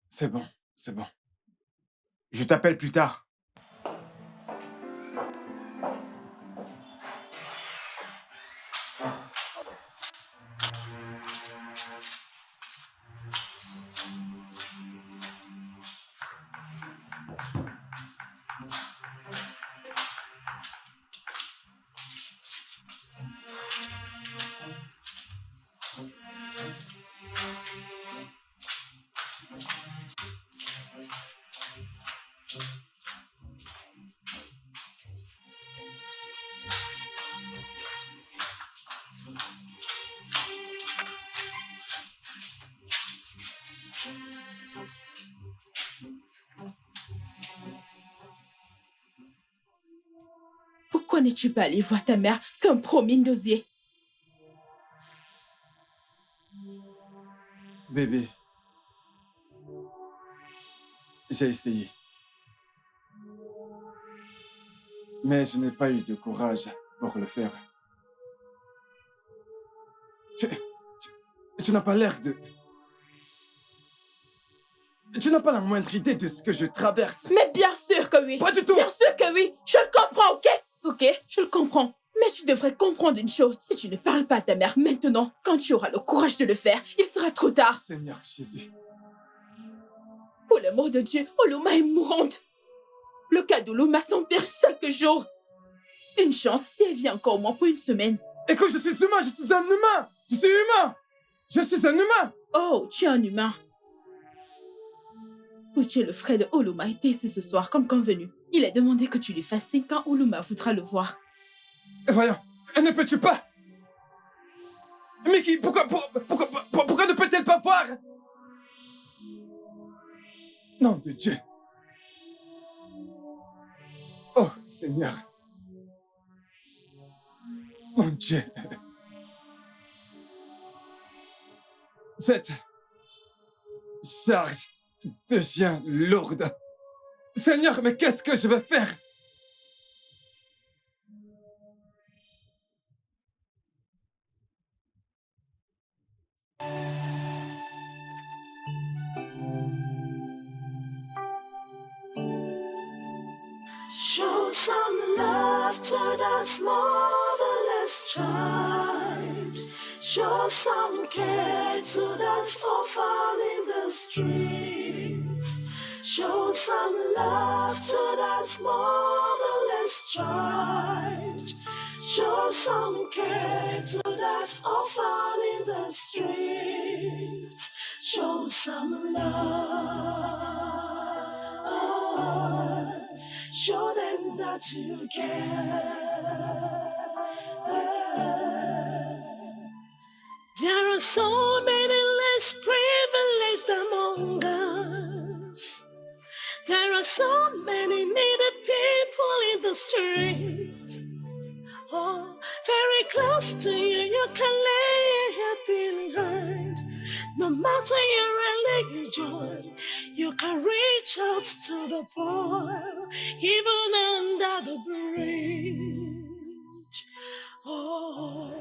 C'est bon, c'est bon. Je t'appelle plus tard. Pourquoi n'es-tu pas allé voir ta mère comme promis, Ndozie? Bébé, j'ai essayé. Mais je n'ai pas eu de courage pour le faire. Tu n'as pas l'air de... Tu n'as pas la moindre idée de ce que je traverse. Mais bien sûr que oui. Pas du tout. Bien sûr que oui. Je le comprends, ok? Ok, je le comprends. Mais tu devrais comprendre une chose. Si tu ne parles pas à ta mère maintenant, quand tu auras le courage de le faire, il sera trop tard. Seigneur Jésus. Pour l'amour de Dieu, Oluma est mourante. Le cas d'Oluma s'empire chaque jour. Une chance si elle vient encore au moins pour une semaine. Écoute, je suis humain, je suis un humain. Je suis humain. Je suis un humain. Oh, tu es un humain. Uche, le frère de Oluma, était ici ce soir comme convenu. Il a demandé que tu lui fasses signe quand Oluma voudra le voir. Voyons, ne peux-tu pas? Mickey, pourquoi ne peut-elle pas voir? Nom de Dieu. Oh, Seigneur. Mon Dieu. Cette charge devient lourde. Seigneur, mais qu'est-ce que je vais faire? Show some love to that motherless child. Show some care to that orphan in the streets. Show some love to that motherless child. Show some care to that orphan in the streets. Show some love. Show them that you care. There are so many less privileged among us. There are so many needy people in the streets. Oh, very close to you, you can lay your head behind. No matter your religion, you can reach out to the poor, even under the bridge. Oh.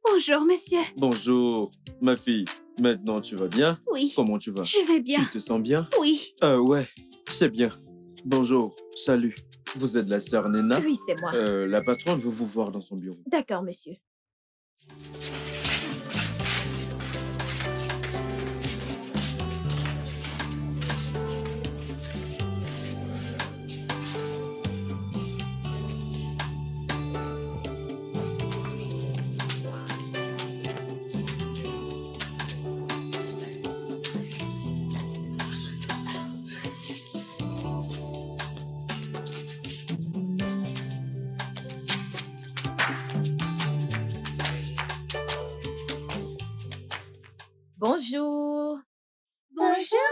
Bonjour, monsieur. Bonjour, ma fille. Maintenant, tu vas bien? Oui. Comment tu vas? Je vais bien. Tu te sens bien? Oui. Ouais, c'est bien. Bonjour, salut. Vous êtes la sœur Nena? Oui, c'est moi. La patronne veut vous voir dans son bureau. D'accord, monsieur. Bonjour. Bonjour,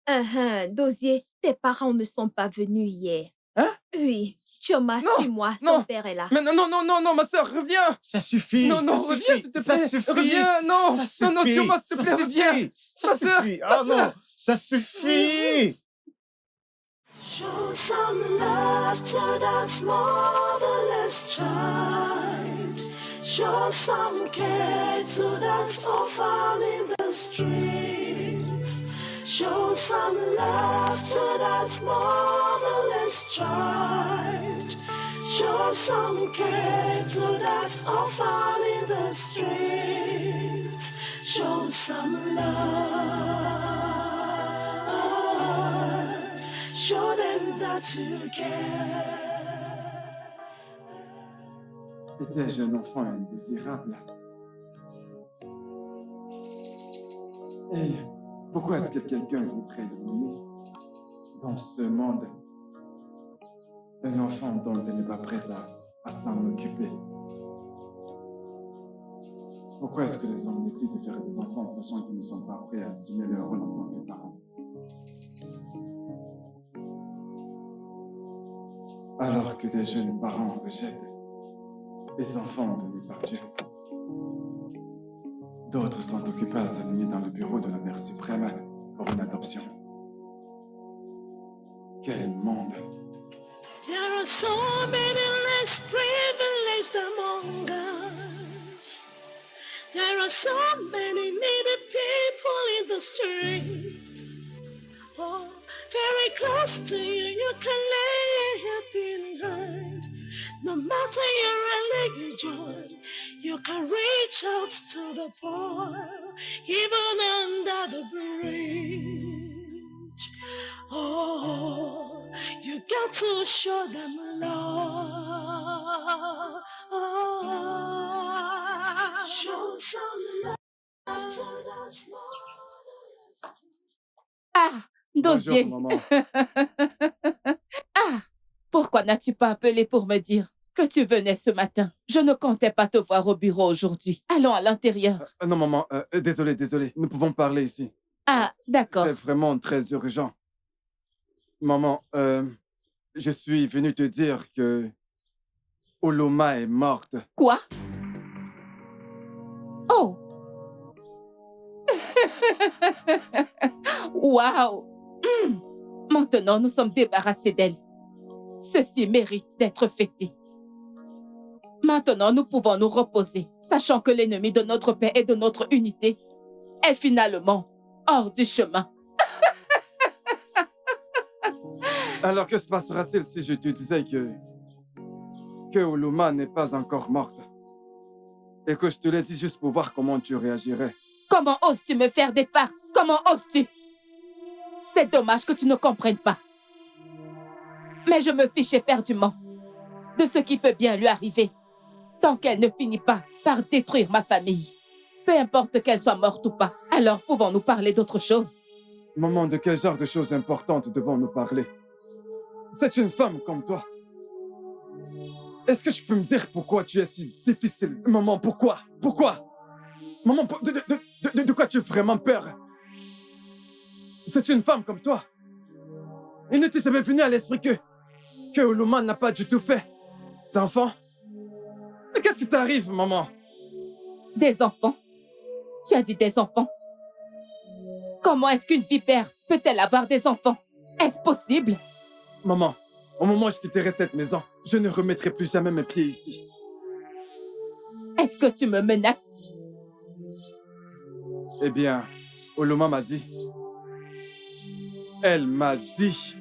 ma sœur. Dosier, tes parents ne sont pas venus hier. Hein? Oui. Choma, Non, suis-moi. non. Ton père est là. Mais non, ma soeur, reviens. Ça suffit. Non, ça reviens, suffit, s'il te ça plaît. suffit, Reviens, non. ça Non, suffit, Choma, s'il te ça plaît, reviens. suffit, Ma Ça sœur, suffit. ma Ah sœur. non, ça suffit. Show some love to that motherless child. Show some care to that orphan in the streets. Show some love to that motherless child. Show some care to that orphan in the streets. Show some love. Show them that you care. Étais-je un enfant indésirable? Et pourquoi est-ce que quelqu'un voudrait mener dans ce monde un enfant dont elle n'est pas prête à s'en occuper? Pourquoi est-ce que les hommes décident de faire des enfants sachant qu'ils ne sont pas prêts à assumer leur rôle en tant que parents? Alors que des jeunes parents rejettent les enfants donnés par Dieu, d'autres sont occupés à s'aligner dans le bureau de la Mère suprême pour une adoption. Quel monde! There are so many less privileged among us. There are so many needy people in the streets. Oh, very close to you, you can lay your head being heard. No matter your religion, you can reach out to the poor, even under the bridge. Oh, you got to show them love. Show some love to the small. Ah, Bonjour, Dosier. maman. Ah, pourquoi n'as-tu pas appelé pour me dire que tu venais ce matin? Je ne comptais pas te voir au bureau aujourd'hui. Allons à l'intérieur. Non, maman, désolé. Nous pouvons parler ici. Ah, d'accord. C'est vraiment très urgent. Maman, je suis venu te dire que Oloma est morte. Quoi? Oh! Waouh! Maintenant, nous sommes débarrassés d'elle. Ceci mérite d'être fêté. Maintenant, nous pouvons nous reposer, sachant que l'ennemi de notre paix et de notre unité est finalement hors du chemin. Alors, que se passera-t-il si je te disais que Oloma n'est pas encore morte? Et que je te l'ai dit juste pour voir comment tu réagirais. Comment oses-tu me faire des farces? Comment oses-tu? C'est dommage que tu ne comprennes pas. Mais je me fiche éperdument de ce qui peut bien lui arriver, tant qu'elle ne finit pas par détruire ma famille. Peu importe qu'elle soit morte ou pas, alors pouvons-nous parler d'autre chose? Maman, de quel genre de choses importantes devons-nous parler? C'est une femme comme toi. Est-ce que tu peux me dire pourquoi tu es si difficile? Maman, pourquoi? Pourquoi? Maman, de quoi tu as vraiment peur? C'est une femme comme toi. Il ne t'est jamais venu à l'esprit que Oloma n'a pas du tout fait d'enfant? Mais qu'est-ce qui t'arrive, maman? Des enfants? Tu as dit des enfants? Comment est-ce qu'une vipère peut-elle avoir des enfants? Est-ce possible? Maman, au moment où je quitterai cette maison, je ne remettrai plus jamais mes pieds ici. Est-ce que tu me menaces? Eh bien, Oloma m'a dit... Elle m'a dit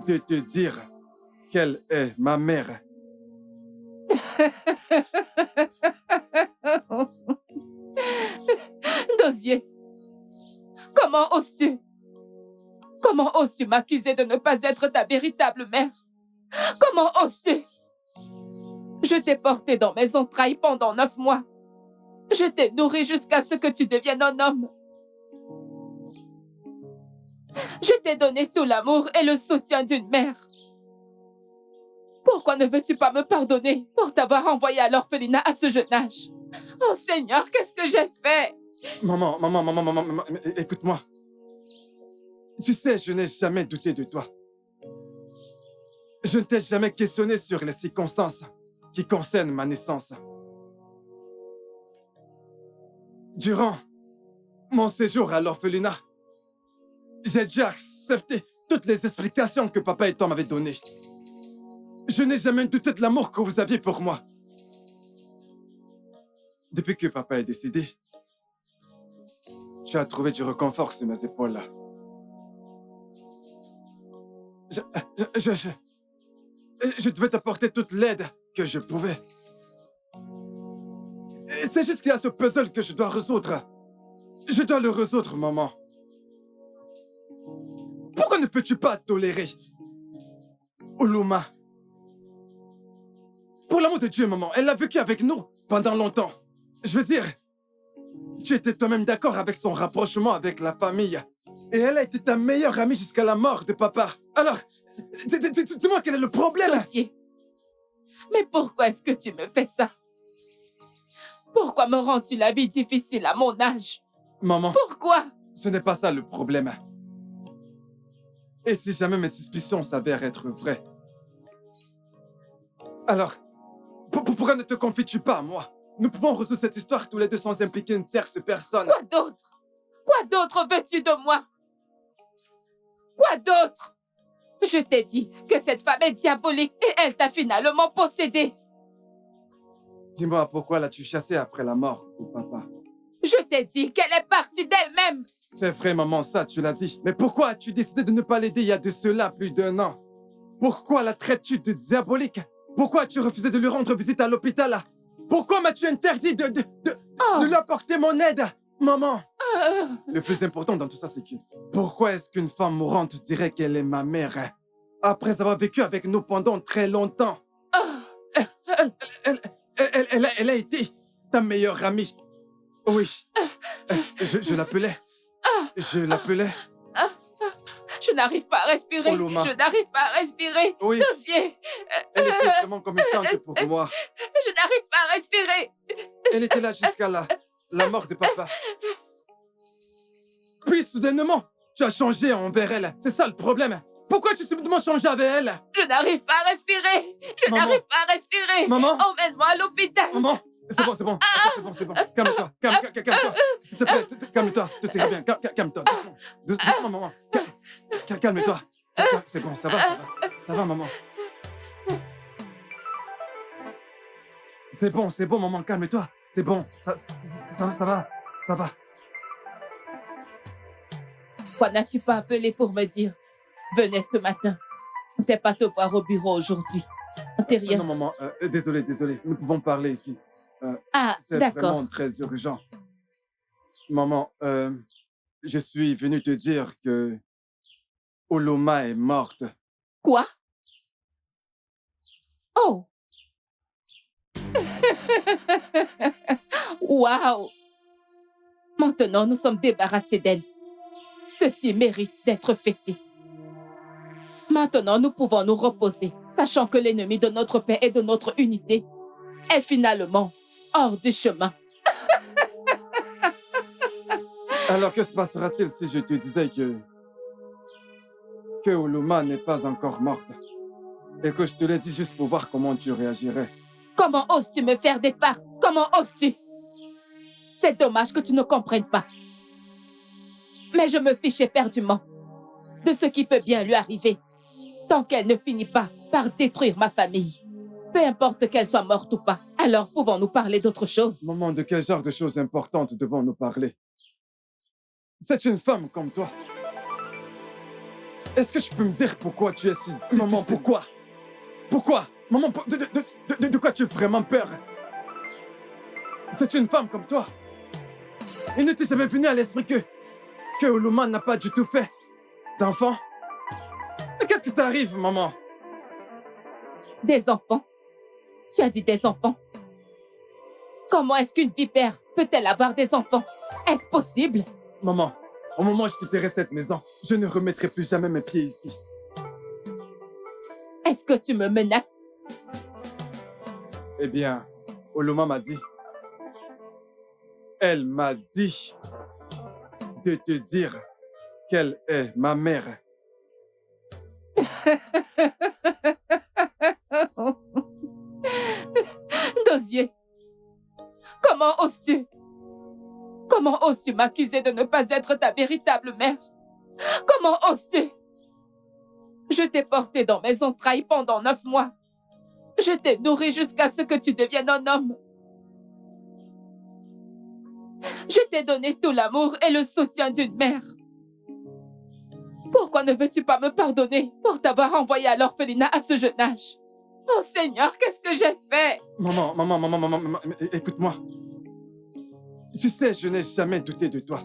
de te dire qu'elle est ma mère. Dosier, comment oses-tu? Comment oses-tu m'accuser de ne pas être ta véritable mère? Comment oses-tu? Je t'ai porté dans mes entrailles pendant 9 mois. Je t'ai nourri jusqu'à ce que tu deviennes un homme. Je t'ai donné tout l'amour et le soutien d'une mère. Pourquoi ne veux-tu pas me pardonner pour t'avoir envoyé à l'orphelinat à ce jeune âge? Oh Seigneur, qu'est-ce que j'ai fait? Maman, écoute-moi. Tu sais, je n'ai jamais douté de toi. Je ne t'ai jamais questionné sur les circonstances qui concernent ma naissance. Durant mon séjour à l'orphelinat, j'ai dû accepter toutes les explications que papa et toi m'avaient données. Je n'ai jamais douté de l'amour que vous aviez pour moi. Depuis que papa est décédé, tu as trouvé du réconfort sur mes épaules. Je devais t'apporter toute l'aide que je pouvais. Et c'est juste qu'il y a ce puzzle que je dois résoudre. Je dois le résoudre, maman. Pourquoi ne peux-tu pas tolérer Oloma? Pour l'amour de Dieu, maman, elle a vécu avec nous pendant longtemps. Je veux dire, tu étais toi-même d'accord avec son rapprochement avec la famille. Et elle a été ta meilleure amie jusqu'à la mort de papa. Alors, dis-moi quel est le problème? Dosier, mais pourquoi est-ce que tu me fais ça? Pourquoi me rends-tu la vie difficile à mon âge? Maman, pourquoi? Ce n'est pas ça le problème. Et si jamais mes suspicions s'avèrent être vraies, Alors, pourquoi ne te confies-tu pas à moi? Nous pouvons résoudre cette histoire tous les deux sans impliquer une tierce personne. Quoi d'autre? Quoi d'autre veux-tu de moi? Quoi d'autre? Je t'ai dit que cette femme est diabolique et elle t'a finalement possédé. Dis-moi, pourquoi l'as-tu chassée après la mort de papa? Je t'ai dit qu'elle est partie d'elle-même. C'est vrai, maman, ça, tu l'as dit. Mais pourquoi as-tu décidé de ne pas l'aider il y a de cela plus d'1 an? Pourquoi la traites-tu de diabolique? Pourquoi as-tu refusé de lui rendre visite à l'hôpital? Pourquoi m'as-tu interdit de lui apporter mon aide, maman? Le plus important dans tout ça, c'est que... Pourquoi est-ce qu'une femme mourante dirait qu'elle est ma mère après avoir vécu avec nous pendant très longtemps? Elle a été ta meilleure amie. Oui. Je l'appelais. Je l'appelais. Je n'arrive pas à respirer. Oloma. Je n'arrive pas à respirer. Oui. Dossier. Elle était vraiment comme une tante pour moi. Je n'arrive pas à respirer. Elle était là jusqu'à la mort de papa. Puis soudainement, tu as changé envers elle. C'est ça le problème. Pourquoi tu as subitement changé avec elle? Je n'arrive pas à respirer. Je Maman. n'arrive pas à respirer. Maman. Emmène-moi à l'hôpital. Maman, c'est bon, c'est bon. Attends, c'est bon. Calme-toi. Calme-toi. S'il te plaît, calme-toi. Tout ira bien. Calme-toi. Doucement. Doucement, maman. Calme-toi. C'est bon, ça va. Ça va, maman. C'est bon, maman. Calme-toi. C'est bon. Ça va. Ça va. Pourquoi n'as-tu pas appelé pour me dire? Venez ce matin. On t'est pas te voir au bureau aujourd'hui. T'es rien. Non, maman. Désolé. Nous pouvons parler ici. C'est d'accord. vraiment très urgent. Maman, je suis venu te dire que Oloma est morte. Quoi? Oh! Waouh! Maintenant, nous sommes débarrassés d'elle. Ceci mérite d'être fêté. Maintenant, nous pouvons nous reposer, sachant que l'ennemi de notre paix et de notre unité est finalement hors du chemin. Alors, que se passera-t-il si je te disais que Oloma n'est pas encore morte et que je te l'ai dit juste pour voir comment tu réagirais? Comment oses-tu me faire des farces? Comment oses-tu? C'est dommage que tu ne comprennes pas. Mais je me fiche éperdument de ce qui peut bien lui arriver, tant qu'elle ne finit pas par détruire ma famille. Peu importe qu'elle soit morte ou pas, alors pouvons-nous parler d'autre chose? Maman, de quel genre de choses importantes devons-nous parler? C'est une femme comme toi. Est-ce que tu peux me dire pourquoi tu es si difficile? Maman, pourquoi? Pourquoi? Maman, de quoi tu as vraiment peur? C'est une femme comme toi. Il ne t'est jamais venu à l'esprit que Oloma n'a pas du tout fait d'enfant? Mais qu'est-ce qui t'arrive, maman? Des enfants? Tu as dit des enfants? Comment est-ce qu'une vipère peut-elle avoir des enfants? Est-ce possible? Maman, au moment où je quitterai cette maison, je ne remettrai plus jamais mes pieds ici. Est-ce que tu me menaces? Eh bien, Oloma m'a dit... Elle m'a dit de te dire qu'elle est ma mère. Dossier, comment oses-tu? Comment oses-tu m'accuser de ne pas être ta véritable mère? Comment oses-tu? Je t'ai porté dans mes entrailles pendant 9 mois. Je t'ai nourri jusqu'à ce que tu deviennes un homme. Je t'ai donné tout l'amour et le soutien d'une mère. Pourquoi ne veux-tu pas me pardonner pour t'avoir envoyé à l'orphelinat à ce jeune âge? Oh Seigneur, qu'est-ce que j'ai fait? Maman, écoute-moi. Tu sais, je n'ai jamais douté de toi.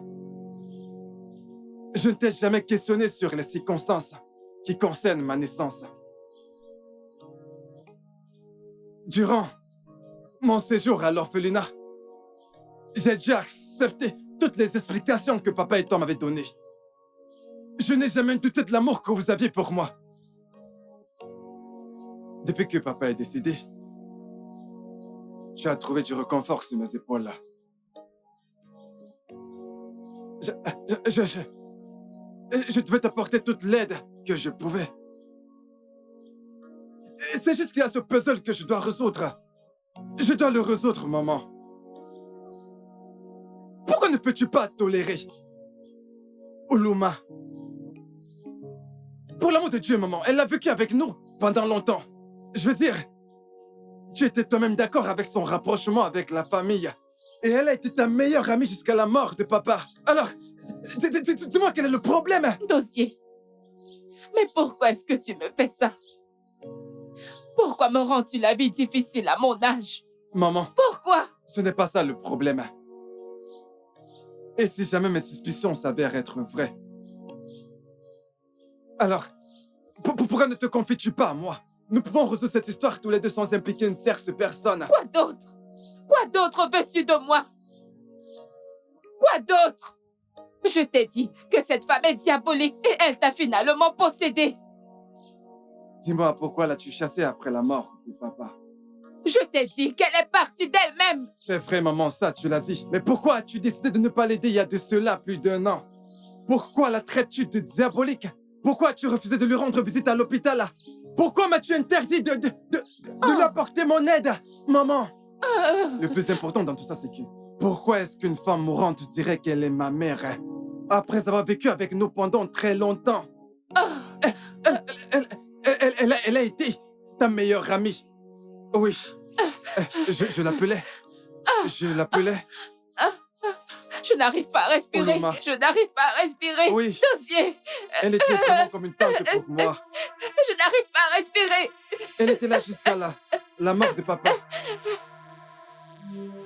Je ne t'ai jamais questionné sur les circonstances qui concernent ma naissance. Durant mon séjour à l'orphelinat, j'ai dû accepter toutes les explications que papa et toi m'avaient données. Je n'ai jamais douté de l'amour que vous aviez pour moi. Depuis que papa est décédé, tu as trouvé du réconfort sur mes épaules. Je devais t'apporter toute l'aide que je pouvais. C'est juste qu'il y a ce puzzle que je dois résoudre. Je dois le résoudre, maman. Pourquoi ne peux-tu pas tolérer Oulouma? Pour l'amour de Dieu, maman, elle a vécu avec nous pendant longtemps. Je veux dire, tu étais toi-même d'accord avec son rapprochement avec la famille. Et elle a été ta meilleure amie jusqu'à la mort de papa. Alors, dis-moi quel est le problème? Dossier. Mais pourquoi est-ce que tu me fais ça? Pourquoi me rends-tu la vie difficile à mon âge? Maman, Pourquoi? ce n'est pas ça le problème. Et si jamais mes suspicions s'avèrent être vraies? Alors, pourquoi ne te confies-tu pas à moi? Nous pouvons résoudre cette histoire tous les deux sans impliquer une tierce personne. Quoi d'autre? Quoi d'autre veux-tu de moi? Quoi d'autre? Je t'ai dit que cette femme est diabolique et elle t'a finalement possédé. Dis-moi, pourquoi l'as-tu chassée après la mort de papa? Je t'ai dit qu'elle est partie d'elle-même. C'est vrai, maman, ça, tu l'as dit. Mais pourquoi as-tu décidé de ne pas l'aider il y a de cela plus d'1 an? Pourquoi la traites-tu de diabolique? Pourquoi as-tu refusé de lui rendre visite à l'hôpital? Pourquoi m'as-tu interdit de lui apporter mon aide, maman? Le plus important dans tout ça, c'est que... Pourquoi est-ce qu'une femme mourante dirait qu'elle est ma mère après avoir vécu avec nous pendant très longtemps? Elle a été ta meilleure amie. Oui. Je l'appelais. Je l'appelais. Je n'arrive pas à respirer. Oulouma. Je n'arrive pas à respirer. Oui. Dossier. Elle était vraiment comme une tante pour moi. Je n'arrive pas à respirer. Elle était là jusqu'à la mort de papa.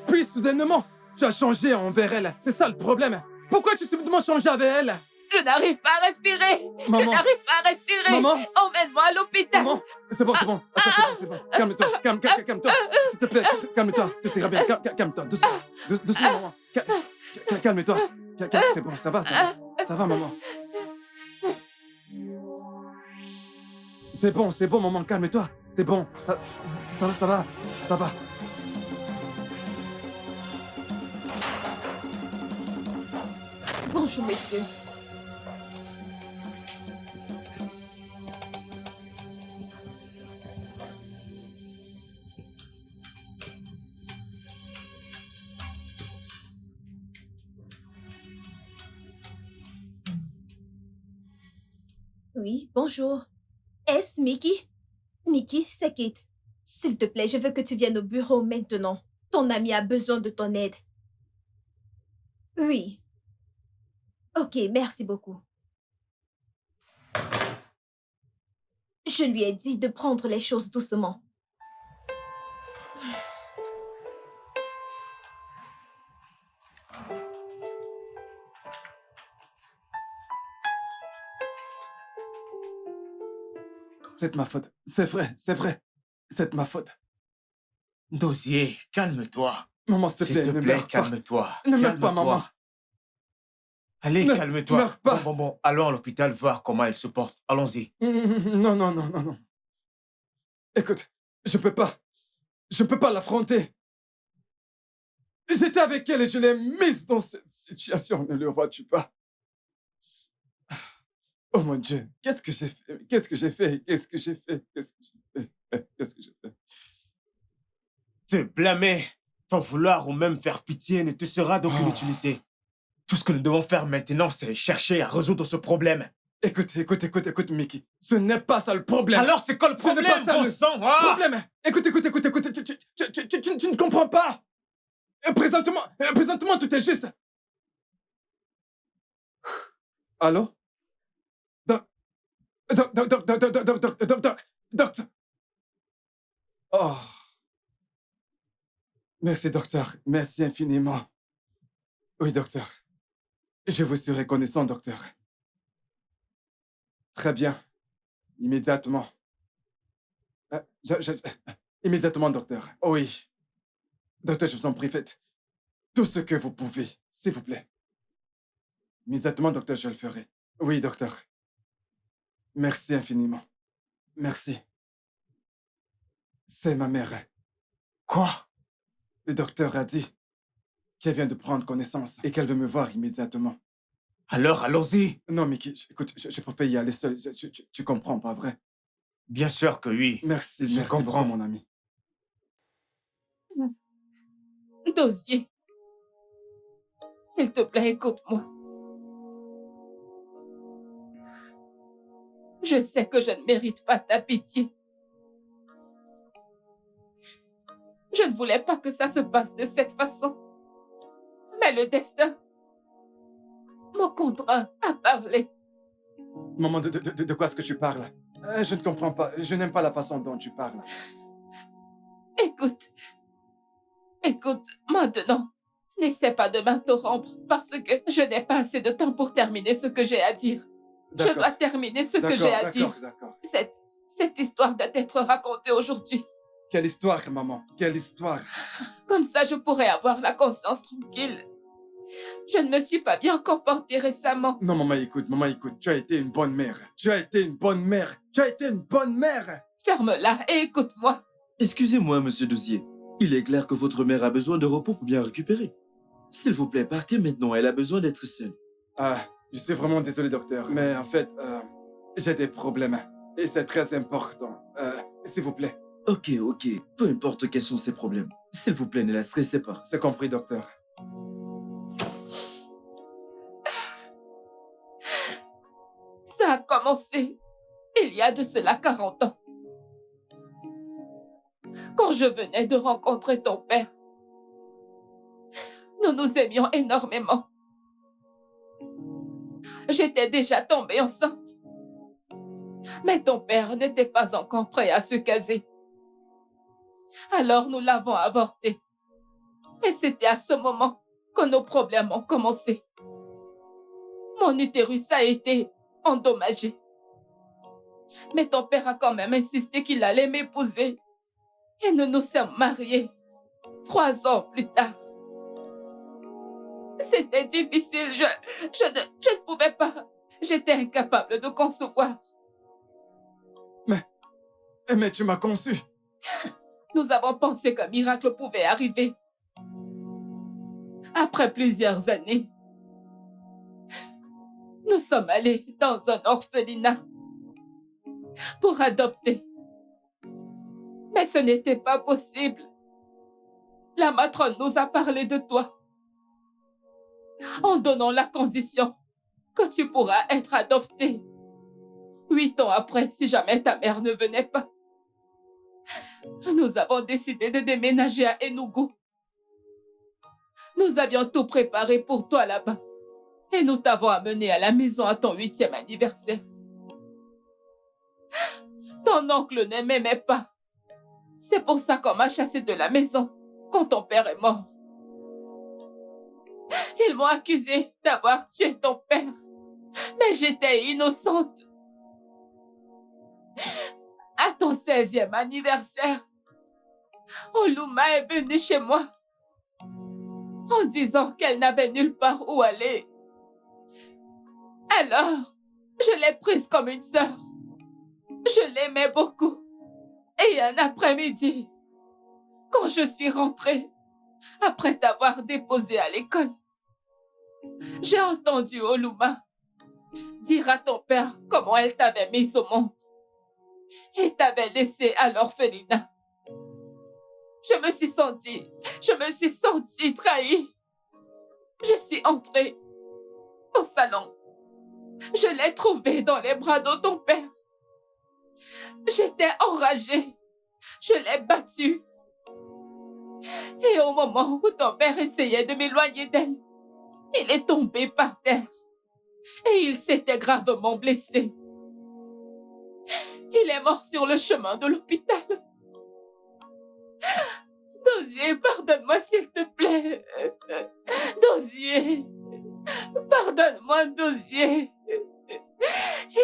Puis soudainement, tu as changé envers elle. C'est ça le problème. Pourquoi tu as subitement changé avec elle? Je n'arrive pas à respirer. Maman. Je n'arrive pas à respirer. Maman. Emmène-moi à l'hôpital. Maman, c'est bon, c'est bon. Attends, c'est bon. Calme-toi, calme-toi. S'il te plaît, calme-toi. Tout ira bien. Calme-toi, doucement. Doucement, maman. Calme-toi. C'est bon, ça va. Ça va, maman. C'est bon, maman, calme-toi. C'est bon, ça va. Bonjour, messieurs. Oui, bonjour. Est-ce Mickey? Mickey, c'est Kate. S'il te plaît, je veux que tu viennes au bureau maintenant. Ton ami a besoin de ton aide. Oui. Ok, merci beaucoup. Je lui ai dit de prendre les choses doucement. C'est de ma faute. C'est vrai. C'est de ma faute. Dossier, calme-toi. Maman, s'il te S'il plaît, te ne plaît, meurs pas. calme-toi. Ne meurs pas, Calme-toi. maman. Allez, Ne calme-toi. meurs pas. Bon, allons à l'hôpital voir comment elle se porte. Allons-y. Non. Écoute, je peux pas l'affronter. J'étais avec elle et je l'ai mise dans cette situation, ne le vois-tu pas? Oh mon Dieu, qu'est-ce que j'ai fait? Te blâmer, sans vouloir ou même faire pitié ne te sera d'aucune Oh. utilité. Tout ce que nous devons faire maintenant, c'est chercher à résoudre ce problème. Écoute, Mickey. Ce n'est pas ça le problème. Alors, c'est quoi le Ce n'est problème, pas ça bon le sang, hein? problème. Écoute. Tu ne comprends pas. Présentement, tout est juste. Allô? Docteur. Oh. Merci, docteur. Merci infiniment. Oui, docteur. Je vous suis reconnaissant, docteur. Très bien. Immédiatement. Immédiatement, docteur. Oh oui. Docteur, je vous en prie, faites tout ce que vous pouvez, s'il vous plaît. Immédiatement, docteur, je le ferai. Oui, docteur. Merci infiniment. Merci. C'est ma mère. Quoi? Le docteur a dit qu'elle vient de prendre connaissance et qu'elle veut me voir immédiatement. Alors, allons-y. Non, Mickey, écoute, je préfère y aller seul. Tu comprends, pas vrai? Bien sûr que oui. Merci, Je merci comprends. beaucoup, mon ami. Dosier, s'il te plaît, écoute-moi. Je sais que je ne mérite pas ta pitié. Je ne voulais pas que ça se passe de cette façon. Mais le destin me contraint à parler. Maman, de quoi est-ce que tu parles? Je ne comprends pas. Je n'aime pas la façon dont tu parles. Écoute, maintenant, n'essaie pas de m'interrompre parce que je n'ai pas assez de temps pour terminer ce que j'ai à dire. Je D'accord. dois terminer ce que j'ai à dire. D'accord. Cette histoire doit être racontée aujourd'hui. Quelle histoire, maman? Quelle histoire? Comme ça, je pourrais avoir la conscience tranquille. Je ne me suis pas bien comportée récemment. Non, maman, écoute. Tu as été une bonne mère. Tu as été une bonne mère. Ferme-la et écoute-moi. Excusez-moi, monsieur Dosier. Il est clair que votre mère a besoin de repos pour bien récupérer. S'il vous plaît, partez maintenant. Elle a besoin d'être seule. Je suis vraiment désolé, docteur. Mais en fait, j'ai des problèmes. Et c'est très important. S'il vous plaît. Ok. Peu importe quels sont ses problèmes. S'il vous plaît, ne la stressez pas. C'est compris, docteur. Ça a commencé il y a de cela 40 ans. Quand je venais de rencontrer ton père, nous nous aimions énormément. J'étais déjà tombée enceinte. Mais ton père n'était pas encore prêt à se caser. Alors nous l'avons avorté. Et c'était à ce moment que nos problèmes ont commencé. Mon utérus a été endommagé. Mais ton père a quand même insisté qu'il allait m'épouser. Et nous nous sommes mariés 3 ans plus tard. C'était difficile, je ne pouvais pas. J'étais incapable de concevoir. Mais tu m'as conçu. Nous avons pensé qu'un miracle pouvait arriver. Après plusieurs années, nous sommes allés dans un orphelinat pour adopter. Mais ce n'était pas possible. La matrone nous a parlé de toi en donnant la condition que tu pourras être adopté 8 ans après si jamais ta mère ne venait pas. Nous avons décidé de déménager à Enugu. Nous avions tout préparé pour toi là-bas et nous t'avons amené à la maison à ton 8e anniversaire. Ton oncle ne m'aimait pas. C'est pour ça qu'on m'a chassée de la maison quand ton père est mort. Ils m'ont accusée d'avoir tué ton père. Mais j'étais innocente. À ton 16e anniversaire, Oluma est venue chez moi en disant qu'elle n'avait nulle part où aller. Alors, je l'ai prise comme une sœur. Je l'aimais beaucoup. Et un après-midi, quand je suis rentrée, après t'avoir déposée à l'école, j'ai entendu Oluma dire à ton père comment elle t'avait mise au monde et t'avait laissé à l'orphelinat. Je me suis sentie trahie. Je suis entrée au salon. Je l'ai trouvé dans les bras de ton père. J'étais enragée. Je l'ai battu. Et au moment où ton père essayait de m'éloigner d'elle, il est tombé par terre. Et il s'était gravement blessé. Il est mort sur le chemin de l'hôpital. Dosier, pardonne-moi s'il te plaît. Dosier, pardonne-moi, Dosier.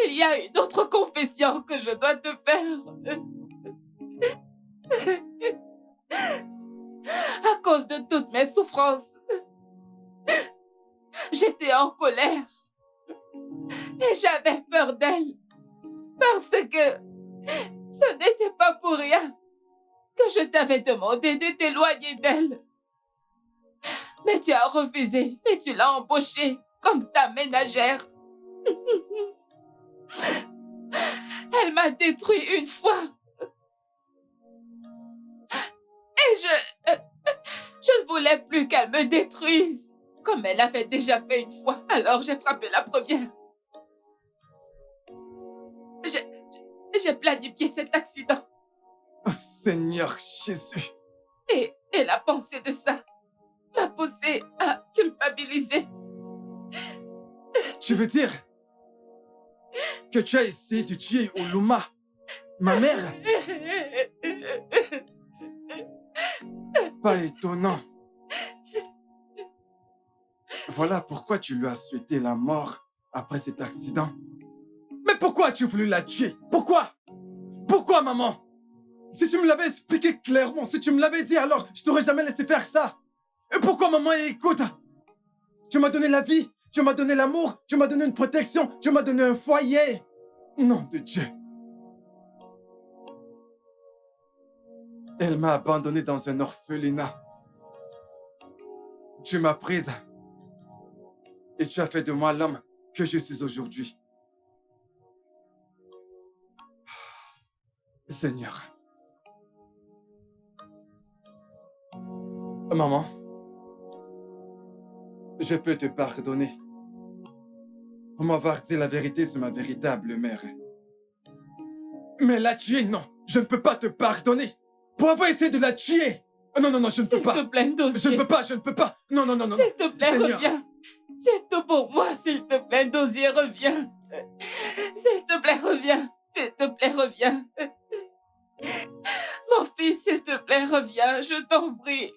Il y a une autre confession que je dois te faire. À cause de toutes mes souffrances, j'étais en colère et j'avais peur d'elle parce que ce n'était pas pour rien que je t'avais demandé de t'éloigner d'elle. Mais tu as refusé et tu l'as embauchée comme ta ménagère. Elle m'a détruit une fois. Et je ne voulais plus qu'elle me détruise, comme elle avait déjà fait une fois. Alors j'ai frappé la première. J'ai planifié cet accident. Oh Seigneur Jésus. Et la pensée de ça m'a poussée à culpabiliser. Tu veux dire que tu as essayé de tuer Oluma, ma mère? Pas étonnant. Voilà pourquoi tu lui as souhaité la mort après cet accident. Mais pourquoi as-tu voulu la tuer? Pourquoi? Pourquoi, maman? Si tu me l'avais expliqué clairement, si tu me l'avais dit, alors je t'aurais jamais laissé faire ça. Et pourquoi, maman, écoute? Tu m'as donné la vie, tu m'as donné l'amour, tu m'as donné une protection, tu m'as donné un foyer. Nom de Dieu. Elle m'a abandonné dans un orphelinat. Tu m'as prise et tu as fait de moi l'homme que je suis aujourd'hui. Seigneur. Maman, je peux te pardonner pour m'avoir dit la vérité sur ma véritable mère. Mais la tuer, non, je ne peux pas te pardonner pour avoir essayé de la tuer. Non, non, non, je ne peux pas. S'il te plaît, Dozier. Je ne peux pas, je ne peux pas. Non, non, non, non. S'il te plaît, Seigneur. reviens. Tu es tout pour moi, s'il te plaît, Dozier, reviens. S'il te plaît, reviens. S'il te plaît, reviens. Mon fils, s'il te plaît, reviens, je t'en prie.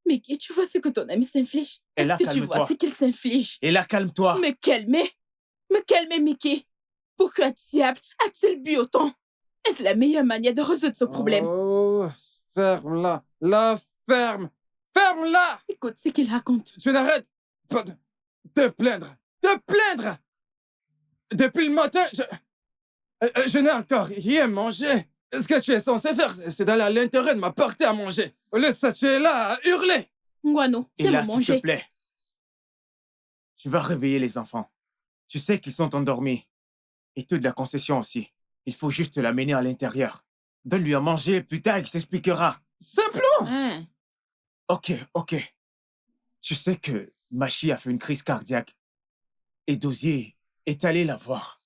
Mickey, tu vois ce que ton ami s'inflige? Et là, Est-ce que tu vois calme-toi. ce qu'il s'inflige? Et là, calme-toi. Me calmer, Mickey. Pourquoi diable a-t-il bu autant? Est-ce la meilleure manière de résoudre ce problème? Oh, ferme-la. La ferme. Ferme-la. Écoute ce qu'il raconte. Je n'arrête pas de te plaindre. Te plaindre. Depuis le matin, je n'ai encore rien mangé. Ce que tu es censé faire, c'est d'aller à l'intérieur de m'apporter à manger. Au lieu de ça, tu es là à hurler. Ngwano, Et viens là, me s'il manger. te plaît, tu vas réveiller les enfants. Tu sais qu'ils sont endormis. Et toute la concession aussi. Il faut juste l'amener à l'intérieur. Donne-lui à manger, plus tard, il s'expliquera. Simplement. Hein? Ok. Tu sais que Machi a fait une crise cardiaque. Et Dozier est allé la voir.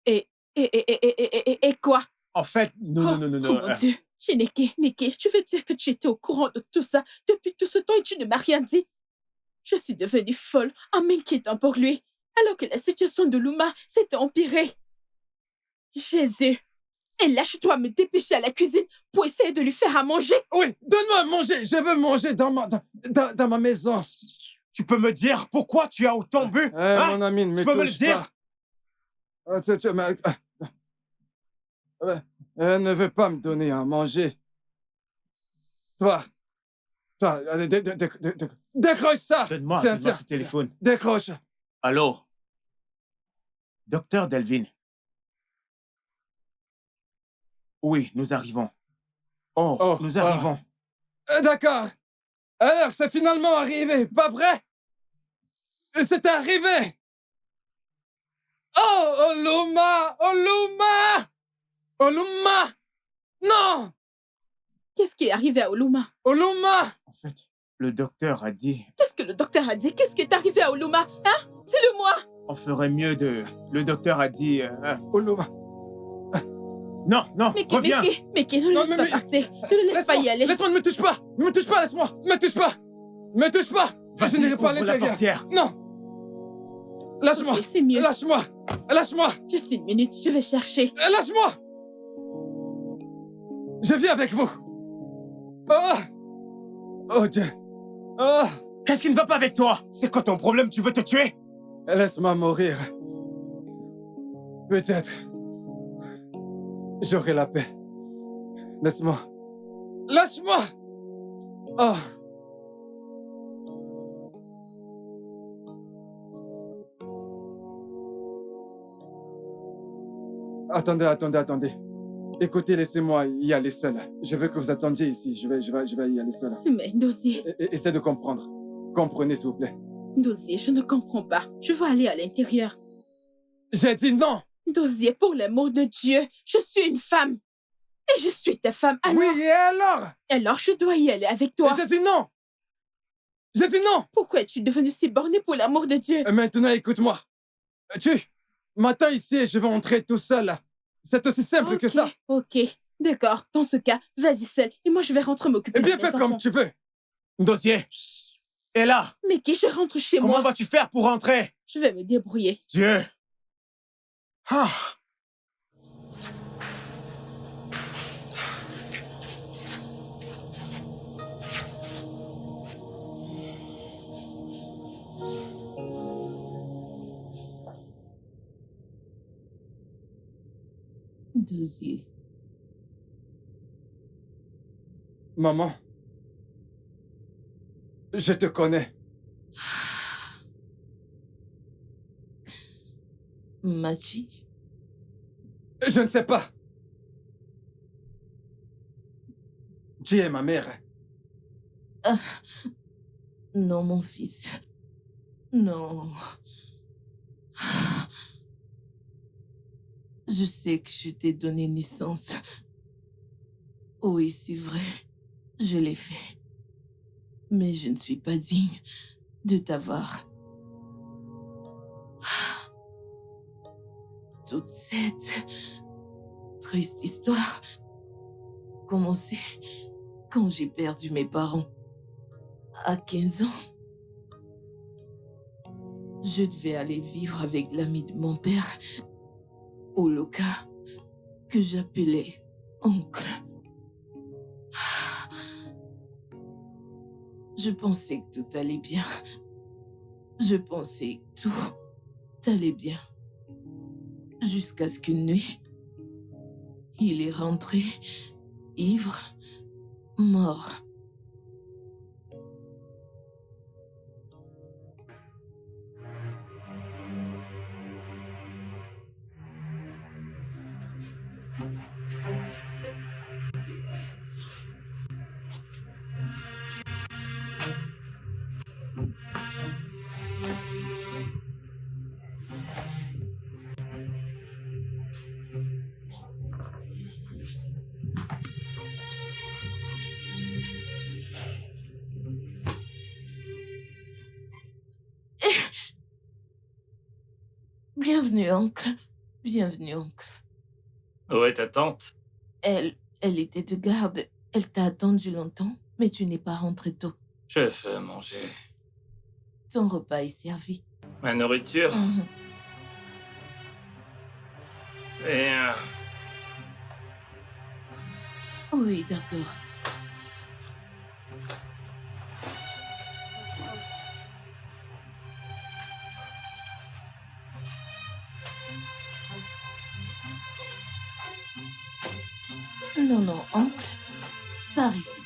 Et quoi? En fait, non. Oh mon Dieu. Chineke, Mickey, tu veux dire que tu étais au courant de tout ça depuis tout ce temps et tu ne m'as rien dit? Je suis devenue folle en m'inquiétant pour lui, alors que la situation de Luma s'était empirée. Jésus! Et lâche-toi me dépêcher à la cuisine pour essayer de lui faire à manger. Oui, donne-moi à manger. Je veux manger dans ma maison. Tu peux me dire pourquoi tu as autant bu? Mon ami, ne me Tu peux me le touche dire? pas. Elle ne veut pas me donner à manger. Toi, allez, décroche ça. Donne-moi ce téléphone. Décroche. Allô? Docteur Delvin. Oui, nous arrivons. Oh, nous arrivons. D'accord. Alors, c'est finalement arrivé, pas vrai? C'est arrivé. Oh, Oluma! Non! Qu'est-ce qui est arrivé à Oluma? Oluma! En fait, Le docteur a dit... Qu'est-ce que le docteur a dit? Qu'est-ce qui est arrivé à Oluma? Hein? Dis-le-moi! On ferait mieux de... Le docteur a dit... Oluma. Non, non, reviens. Meki, ne le laisse pas partir. Ne le laisse pas y aller. Laisse-moi, ne me touche pas. Ne me touche pas, laisse-moi. Ne me touche pas. Ne me touche pas. Je n'irai pas à ouvre la l'intérieur. portière. Non. Lâche-moi. Ok, c'est mieux. Lâche-moi. Lâche-moi. Juste une minute, je vais chercher. Lâche-moi. Je viens avec vous. Oh. Oh Dieu. Oh. Qu'est-ce qui ne va pas avec toi? C'est quoi ton problème? Tu veux te tuer? Laisse-moi mourir. Peut-être. J'aurai la paix. Laisse-moi. Lâche-moi. Oh. Attendez. Écoutez, laissez-moi y aller seul. Je veux que vous attendiez ici. Je vais y aller seul. Mais Dozier, Essayez de comprendre. Comprenez, s'il vous plaît. Dozier, je ne comprends pas. Je veux aller à l'intérieur. J'ai dit non. Dozier, pour l'amour de Dieu, je suis une femme. Et je suis ta femme, alors... Oui, et alors? Alors je dois y aller avec toi. J'ai dit non. J'ai dit non. Pourquoi es-tu devenu si borné pour l'amour de Dieu? Maintenant, écoute-moi. Tu m'attends ici et je vais entrer tout seul. C'est aussi simple que ça. Ok, d'accord. Dans ce cas, vas-y seul. Et moi, je vais rentrer m'occuper Eh de bien, mes fais enfants. comme tu veux. Dossier. Et là, Mais qui je rentre chez comment moi? vas-tu faire pour rentrer? Je vais me débrouiller. Dieu. Ah. Dozier. Maman, je te connais. Machi, Je ne sais pas. Tu es ma mère. non, mon fils. Non. Je sais que je t'ai donné naissance. Oui, c'est vrai. Je l'ai fait. Mais je ne suis pas digne de t'avoir. Toute cette triste histoire commençait quand j'ai perdu mes parents. À 15 ans, je devais aller vivre avec l'ami de mon père, Oloka, que j'appelais oncle. Je pensais que tout allait bien. Je pensais que tout allait bien. Jusqu'à ce qu'une nuit, il est rentré, ivre, mort. Bienvenue, oncle. Bienvenue, oncle. Où est ta tante? Elle était de garde. Elle t'a attendu longtemps, mais tu n'es pas rentré tôt. Je fais manger. Ton repas est servi. Ma nourriture? Mhm. Bien. Oui, d'accord. Non, oncle. Par ici.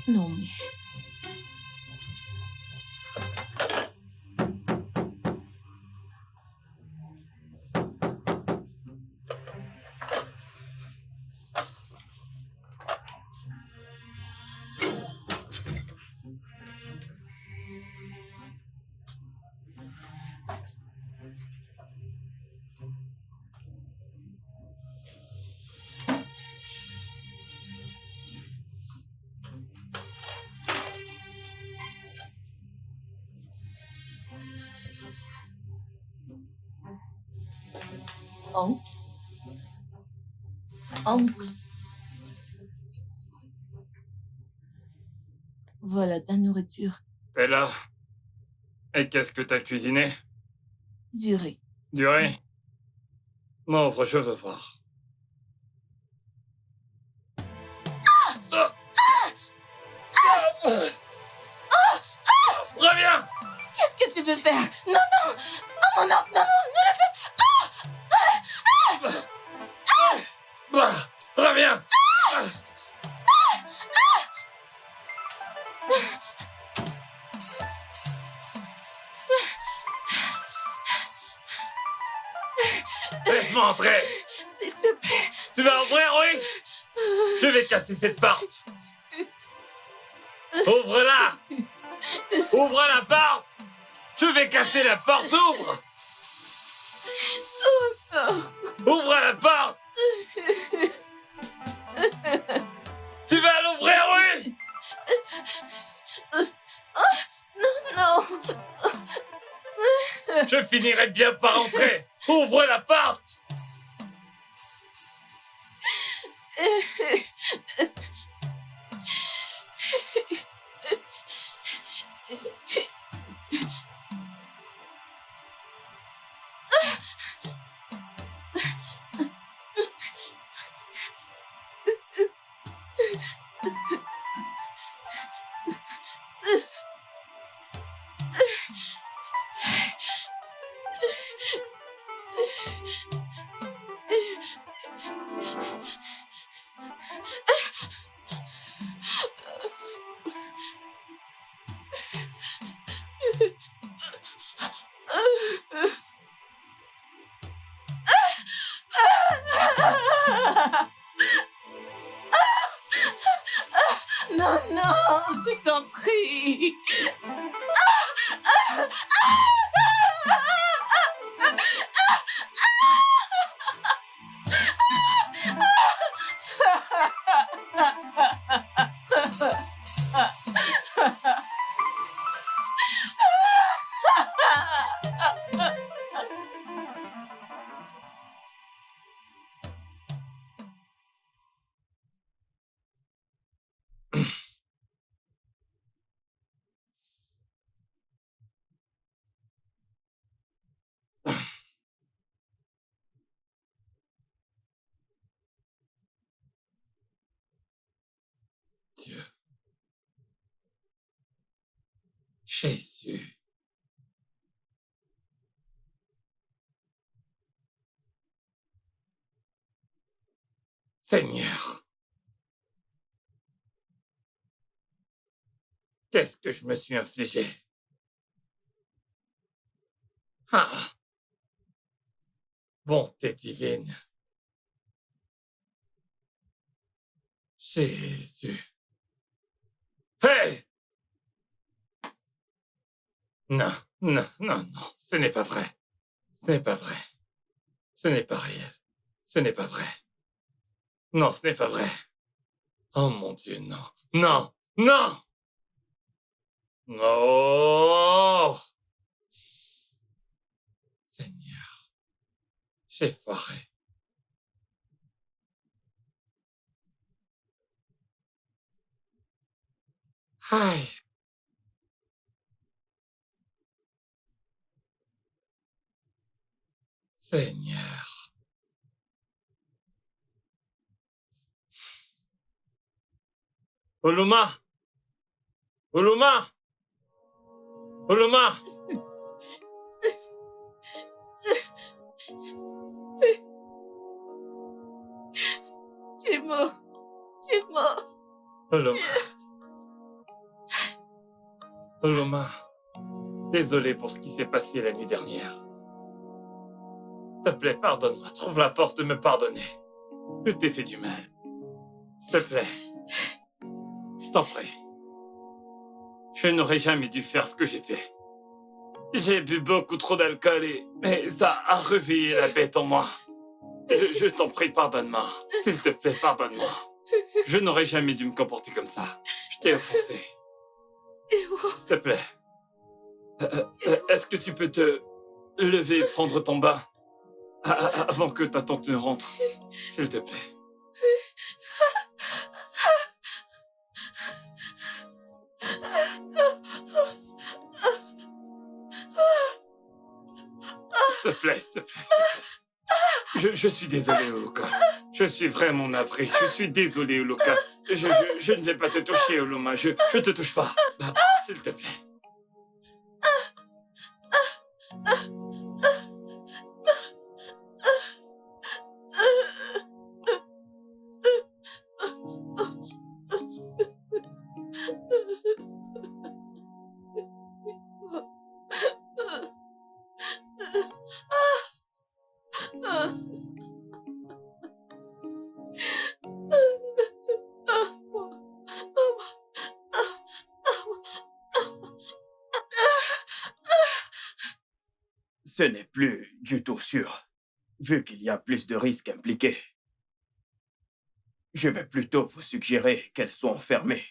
Non, mais... Oncle. Oncle. Voilà ta nourriture. T'es là. Et qu'est-ce que t'as cuisiné? Du riz. Du riz? M'ouvre, je veux voir. Reviens! Qu'est-ce que tu veux faire? Non, non! Oh mon oncle, non, non, ne le fais pas! Reviens! Laisse-moi entrer! S'il te plaît. Tu vas ouvrir, oui? Je vais casser cette porte. Ouvre-la! Ouvre la porte! Je vais casser la porte, ouvre! Ouvre la porte! Tu vas l'ouvrir, oui? Non. Je finirai bien par entrer. Ouvre la porte! Non, non, je t'en prie. Dieu. Jésus. Seigneur. Qu'est-ce que je me suis infligé? Ah! Bonté divine. Jésus. Hey! Non, non, non, non, ce n'est pas vrai. Ce n'est pas vrai. Ce n'est pas réel. Ce n'est pas vrai. Non, ce n'est pas vrai. Oh mon Dieu, non. Non, non! Non! Seigneur, j'ai foiré. Aïe! Seigneur. Oloma! Oloma! Oloma! Tu es mort. Tu es mort. Oloma. Oloma. Désolé pour ce qui s'est passé la nuit dernière. S'il te plaît, pardonne-moi. Trouve la force de me pardonner. Je t'ai fait du mal. S'il te plaît. Je t'en prie. Je n'aurais jamais dû faire ce que j'ai fait. J'ai bu beaucoup trop d'alcool et ça a réveillé la bête en moi. Je t'en prie, pardonne-moi. S'il te plaît, pardonne-moi. Je n'aurais jamais dû me comporter comme ça. Je t'ai offensé. S'il te plaît. Est-ce que tu peux te lever et prendre ton bain? Avant que ta tante ne rentre, s'il te plaît. S'il te plaît, s'il te plaît, s'il te plaît. Je suis désolé, Oloka. Je suis vraiment navré. Je suis désolé, Oloka. Je ne vais pas te toucher, Oloma. Je te touche pas. S'il te plaît. Ce n'est plus du tout sûr, vu qu'il y a plus de risques impliqués. Je vais plutôt vous suggérer qu'elle soit enfermée,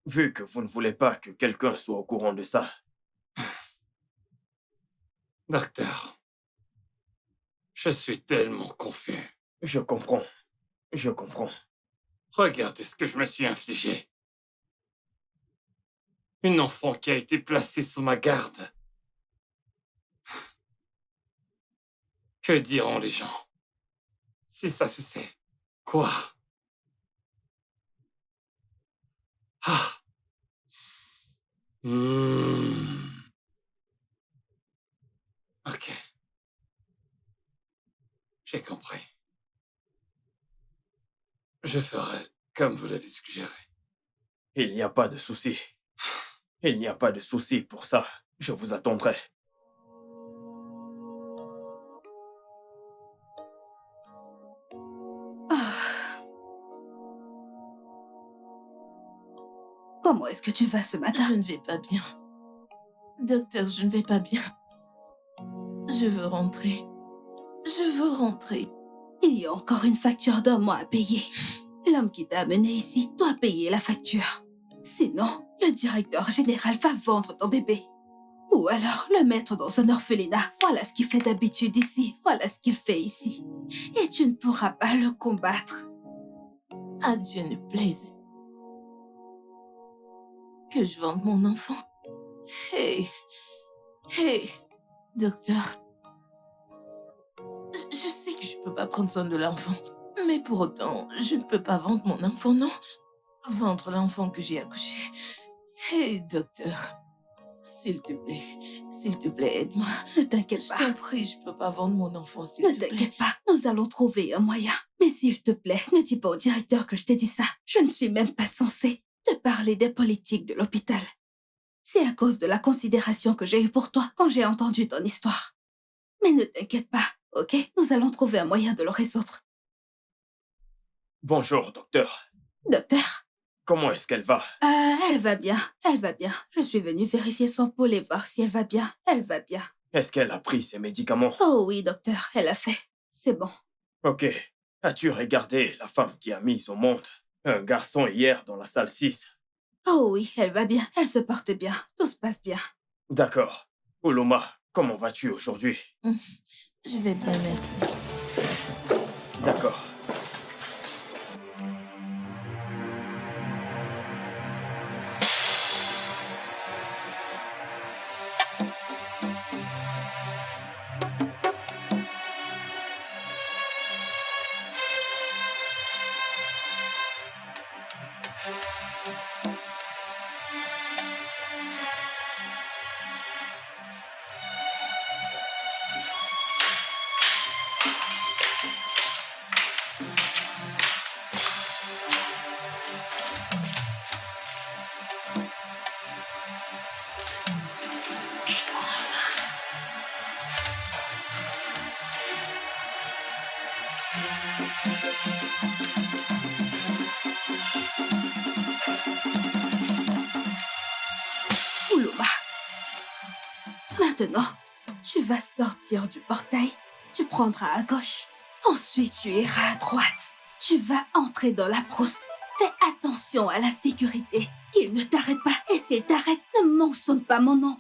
vu que vous ne voulez pas que quelqu'un soit au courant de ça. Docteur, je suis tellement confus. Je comprends. Je comprends. Regardez ce que je me suis infligé. Une enfant qui a été placée sous ma garde. Que diront les gens si ça se sait? Quoi? Ah. Ok. J'ai compris. Je ferai comme vous l'avez suggéré. Il n'y a pas de souci. Il n'y a pas de souci pour ça. Je vous attendrai. Comment est-ce que tu vas ce matin? Je ne vais pas bien. Docteur, je ne vais pas bien. Je veux rentrer. Je veux rentrer. Il y a encore une facture d'un mois à payer. L'homme qui t'a amené ici doit payer la facture. Sinon, le directeur général va vendre ton bébé. Ou alors le mettre dans un orphelinat. Voilà ce qu'il fait d'habitude ici. Voilà ce qu'il fait ici. Et tu ne pourras pas le combattre. À Dieu ne plaise. Que je vende mon enfant. Hey, docteur. Je sais que je peux pas prendre soin de l'enfant. Mais pour autant, je ne peux pas vendre mon enfant, non? Vendre l'enfant que j'ai accouché. Hey, docteur. S'il te plaît, aide-moi. Ne t'inquiète pas. Je t'en prie, je peux pas vendre mon enfant, s'il te plaît. Ne t'inquiète pas, nous allons trouver un moyen. Mais s'il te plaît, ne dis pas au directeur que je t'ai dit ça. Je ne suis même pas censée te parler des politiques de l'hôpital. C'est à cause de la considération que j'ai eue pour toi quand j'ai entendu ton histoire. Mais ne t'inquiète pas, ok? Nous allons trouver un moyen de le résoudre. Bonjour, docteur. Docteur? Comment est-ce qu'elle va? Elle va bien, elle va bien. Je suis venue vérifier son pouls et voir si elle va bien. Elle va bien. Est-ce qu'elle a pris ses médicaments? Oh oui, docteur, elle a fait. C'est bon. Ok. As-tu regardé la femme qui a mis au monde un garçon hier dans la salle 6? Oh oui, elle va bien, elle se porte bien. Tout se passe bien. D'accord. Oloma, comment vas-tu aujourd'hui? Je vais bien, merci. D'accord. Uluma. Maintenant, tu vas sortir du portail, tu prendras à gauche, ensuite tu iras à droite. Tu vas entrer dans la brousse. Fais attention à la sécurité, qu'il ne t'arrête pas. Et s'il t'arrête, ne mentionne pas mon nom.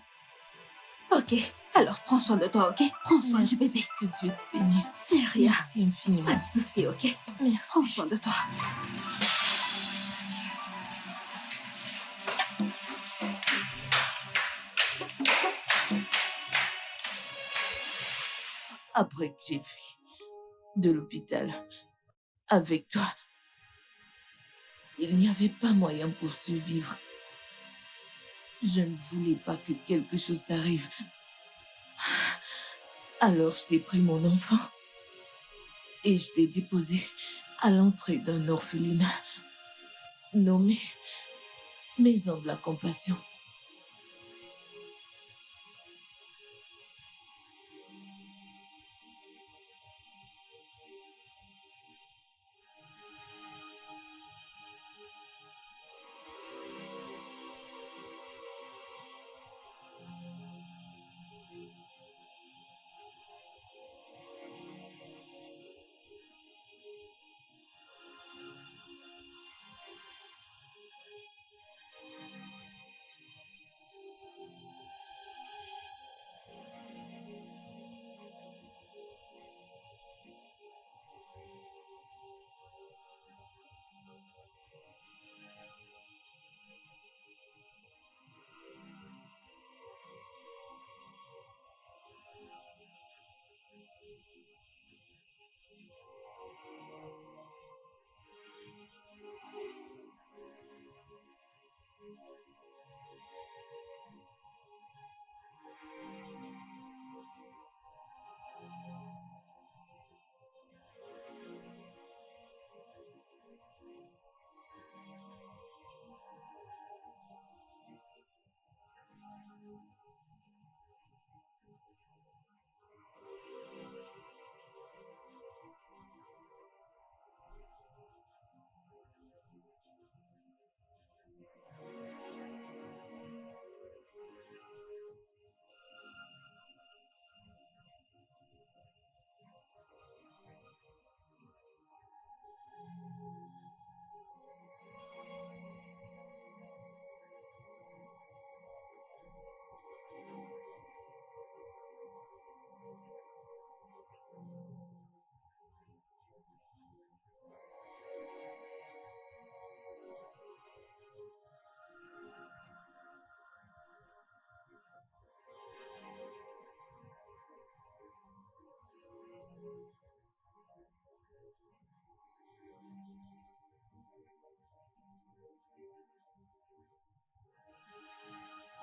Ok, Alors prends soin de toi, ok? Prends soin du Merci, bébé. que Dieu te bénisse. C'est rien. Merci infiniment. Pas de souci, ok? Merci. Prends soin de toi. Après que j'ai fui de l'hôpital avec toi, il n'y avait pas moyen pour survivre. Je ne voulais pas que quelque chose t'arrive. Alors je t'ai pris mon enfant et je t'ai déposé à l'entrée d'un orphelinat nommé Maison de la Compassion.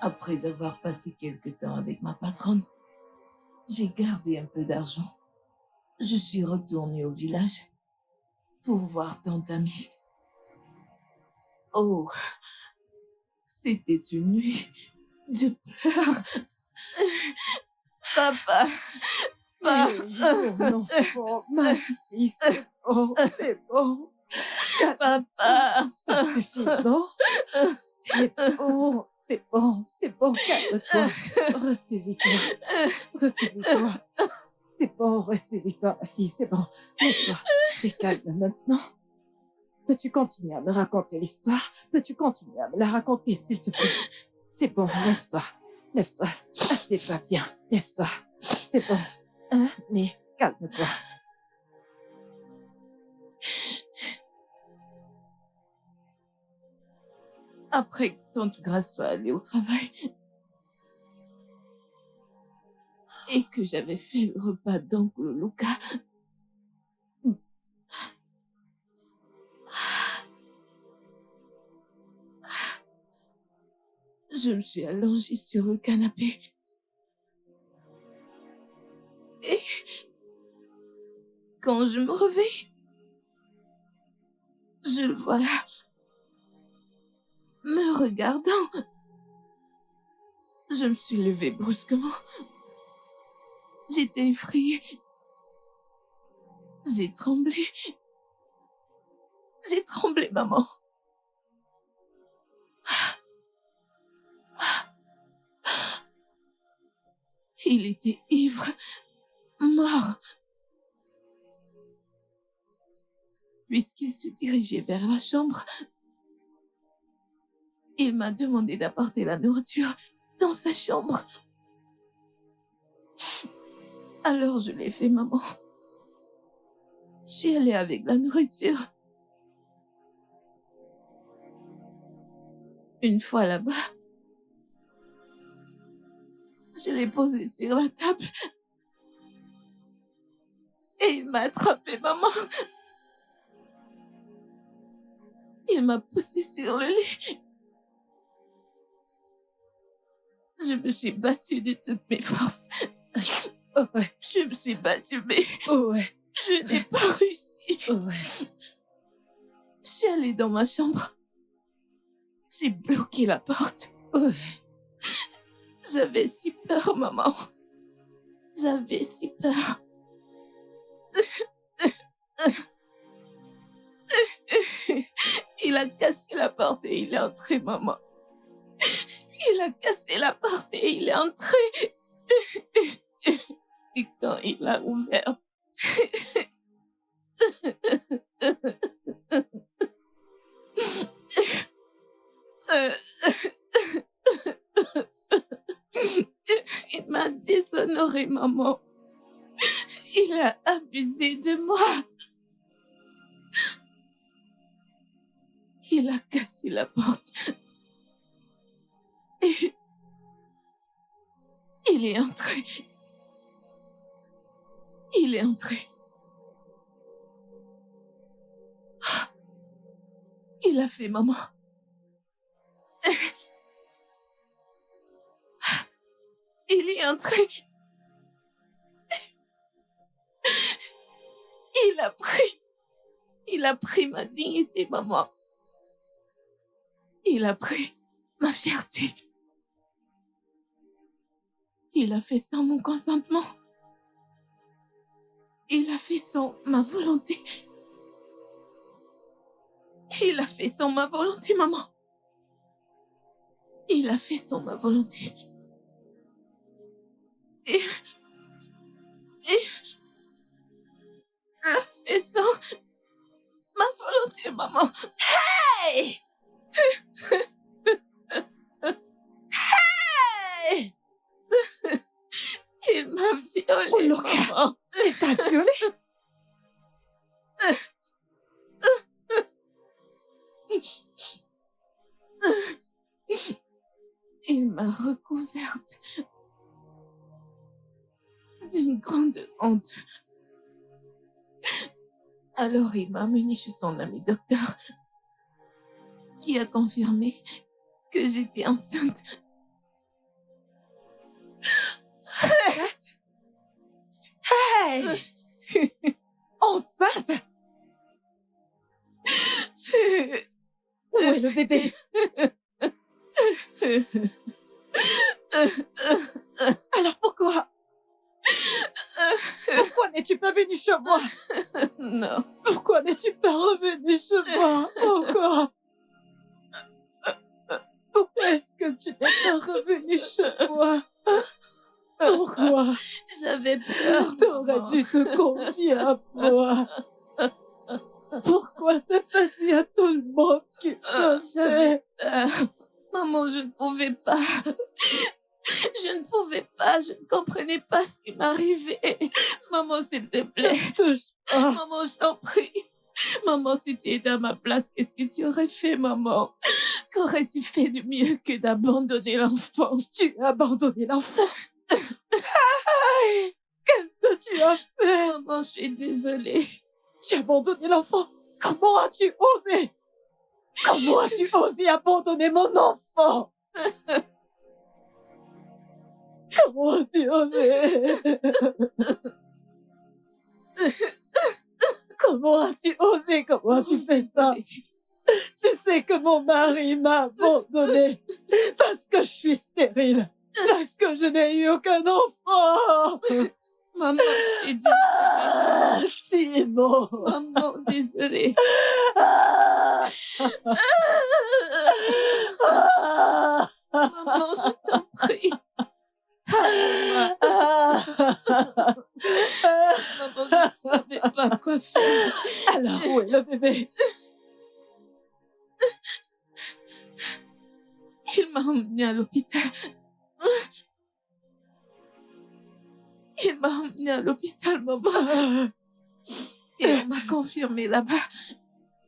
Après avoir passé quelque temps avec ma patronne, j'ai gardé un peu d'argent. Je suis retournée au village pour voir tante Amie. Oh, c'était une nuit de pleurs. Papa, Non, c'est bon, ma fille, c'est bon, c'est bon. papa. Ça suffit, non? C'est bon, calme-toi. Ressaisis-toi, ressaisis-toi. C'est bon, ressaisis-toi, ma fille, c'est bon. Lève-toi, t'es calme maintenant. Peux-tu continuer à me raconter l'histoire? Peux-tu continuer à me la raconter, s'il te plaît? C'est bon, lève-toi, lève-toi. Assieds-toi bien, lève-toi. C'est bon, hein, mais calme-toi. Après que tante Grace soit allée au travail et que j'avais fait le repas d'oncle Luca, je me suis allongée sur le canapé. Et quand je me réveille, je le vois là, me regardant. Je me suis levée brusquement. J'étais effrayée. J'ai tremblé. J'ai tremblé, maman. Il était ivre, mort. Puisqu'il se dirigeait vers la chambre, il m'a demandé d'apporter la nourriture dans sa chambre. Alors je l'ai fait, maman. Je suis allée avec la nourriture. Une fois là-bas, je l'ai posée sur la table. Et il m'a attrapé, maman. Il m'a poussée sur le lit. Je me suis battue de toutes mes forces. Oh ouais, Je me suis battue, mais oh ouais, je n'ai pas réussi. oh ouais. Je suis allée dans ma chambre. J'ai bloqué la porte. Ouais. J'avais si peur, maman. J'avais si peur. Il a cassé la porte et il est entré, maman. Il a cassé la porte et il est entré. Et quand il a ouvert... Il m'a déshonoré, maman. Il a abusé de moi. Il a cassé la porte. Et il est entré. Il est entré. Il a fait, maman. Il est entré. Il a pris ma dignité, maman. Il a pris ma fierté. Il a fait sans mon consentement. Il a fait sans ma volonté. Il a fait sans ma volonté, maman. Il a fait sans ma volonté. Et il a fait sans ma volonté, maman. Hey! Hey! Il m'a violée, Oh, Loka, maman. il t'a violée? Il m'a recouverte d'une grande honte. Alors il m'a amenée chez son ami docteur qui a confirmé que j'étais enceinte. Hey! Enceinte? Où est le bébé? Alors pourquoi? Pourquoi n'es-tu pas venu chez moi? Non. Pourquoi n'es-tu pas revenu chez moi? Pourquoi? Pourquoi est-ce que tu n'es pas revenu chez moi? Pourquoi? J'avais peur. T'aurais dû te confier à moi. Pourquoi t'as pas dit à tout le monde ce qui t'a J'avais fait? peur. Maman, je ne pouvais pas. Je ne pouvais pas. Je ne comprenais pas ce qui m'arrivait. Maman, s'il te plaît. Touche pas. Maman, je t'en prie. Maman, si tu étais à ma place, qu'est-ce que tu aurais fait, maman? Qu'aurais-tu fait de mieux que d'abandonner l'enfant? Tu as abandonné l'enfant. Qu'est-ce que tu as fait? Maman, je suis désolée. Tu as abandonné l'enfant. Comment as-tu osé? Comment as-tu osé abandonner mon enfant? Comment as-tu osé? Comment as-tu osé? Comment as-tu fait ça? Tu sais que mon mari m'a abandonnée parce que je suis stérile. Parce que je n'ai eu aucun enfant. Maman, je suis désolée. Ah, Timo. Maman, désolée. Maman, je t'en prie. Pardonne-moi. Maman, je ne savais pas quoi faire. Alors, où est le bébé? Il m'a emmenée à l'hôpital. m'a emmenée à l'hôpital, maman. Et on m'a confirmé là-bas,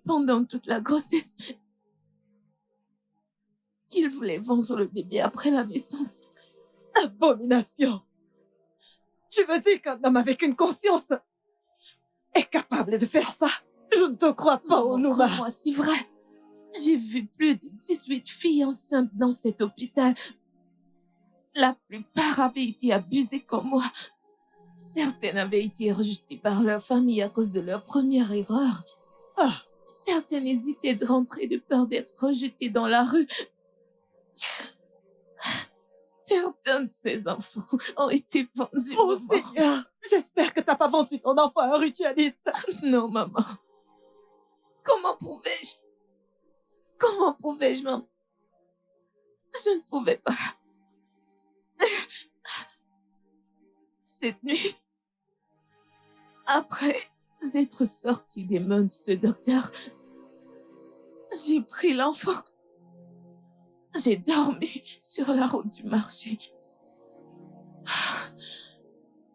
pendant toute la grossesse, qu'il voulait vendre le bébé après la naissance. Abomination! Tu veux dire qu'un homme avec une conscience est capable de faire ça? Je ne te crois pas, Maman, Oluma. crois-moi, c'est vrai. J'ai vu plus de 18 filles enceintes dans cet hôpital. La plupart avaient été abusées comme moi. Certaines avaient été rejetées par leur famille à cause de leur première erreur. Ah, Certaines hésitaient de rentrer de peur d'être rejetées dans la rue. Certains de ces enfants ont été vendus. oh maman. Seigneur, j'espère que t'as pas vendu ton enfant à un ritualiste. Non, maman. Comment pouvais-je? Comment pouvais-je, maman? Je ne pouvais pas. Cette nuit, après être sortie des mains de ce docteur, j'ai pris l'enfant. J'ai dormi sur la route du marché.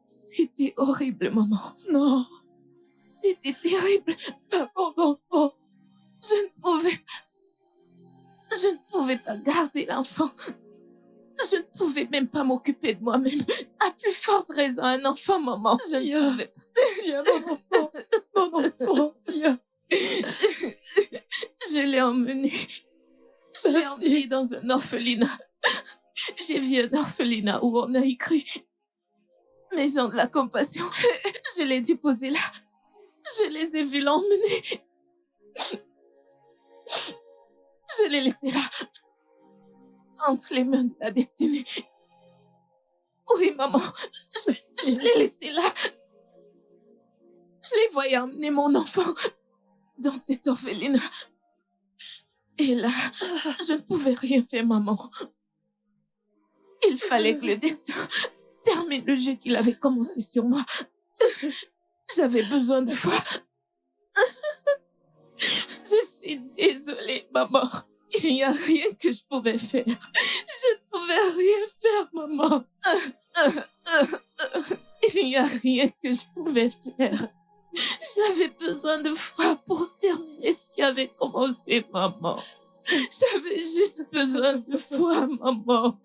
C'était horrible, maman. Non, C'était terrible. pas mon enfant. Je ne pouvais pas garder l'enfant. Je ne pouvais même pas m'occuper de moi-même. À plus forte raison, un enfant, maman. Je ne Tiens. pouvais pas. Viens, mon enfant. Mon enfant, viens. Je l'ai emmené. Je l'ai emmené dans un orphelinat. J'ai vu un orphelinat où on a écrit Maison de la compassion. Je l'ai déposé là. Je les ai vus l'emmener. Je l'ai laissé là. Entre les mains de la destinée. Oui, maman. Je l'ai laissé là. Je les voyais emmener mon enfant dans cet orphelinat. Et là, je ne pouvais rien faire, maman. Il fallait que le destin termine le jeu qu'il avait commencé sur moi. J'avais besoin de foi. Je suis désolée, maman. Il n'y a rien que je pouvais faire. Je ne pouvais rien faire, maman. Il n'y a rien que je pouvais faire. J'avais besoin de foi pour terminer ce qui avait commencé, maman. J'avais juste besoin de foi, maman.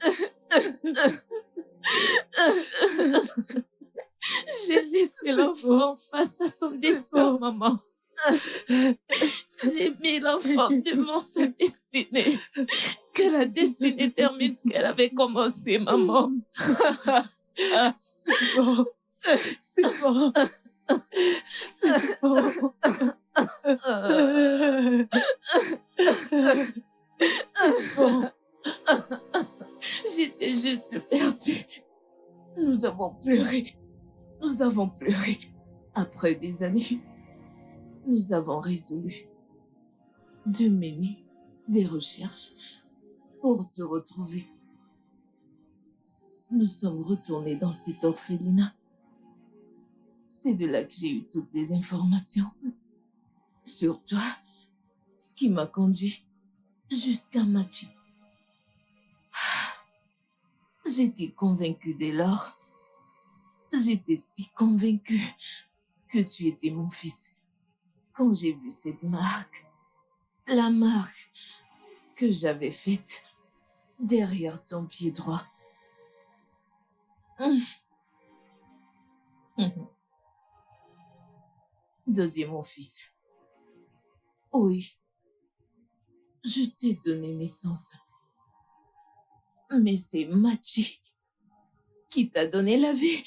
J'ai laissé l'enfant face à son destin, maman. J'ai mis l'enfant devant sa destinée. Que la destinée termine ce qu'elle avait commencé, maman. C'est bon. C'est bon. C'est bon. C'est bon. J'étais juste perdue. Nous avons pleuré. Nous avons pleuré. Après des années, nous avons résolu de mener des recherches pour te retrouver. Nous sommes retournés dans cet orphelinat. C'est de là que j'ai eu toutes les informations sur toi, ce qui m'a conduit jusqu'à Machi. J'étais convaincue dès lors. J'étais si convaincue que tu étais mon fils. Quand j'ai vu cette marque, la marque que j'avais faite derrière ton pied droit. Deuxième mon fils. Oui, je t'ai donné naissance. Mais c'est Machi qui t'a donné la vie.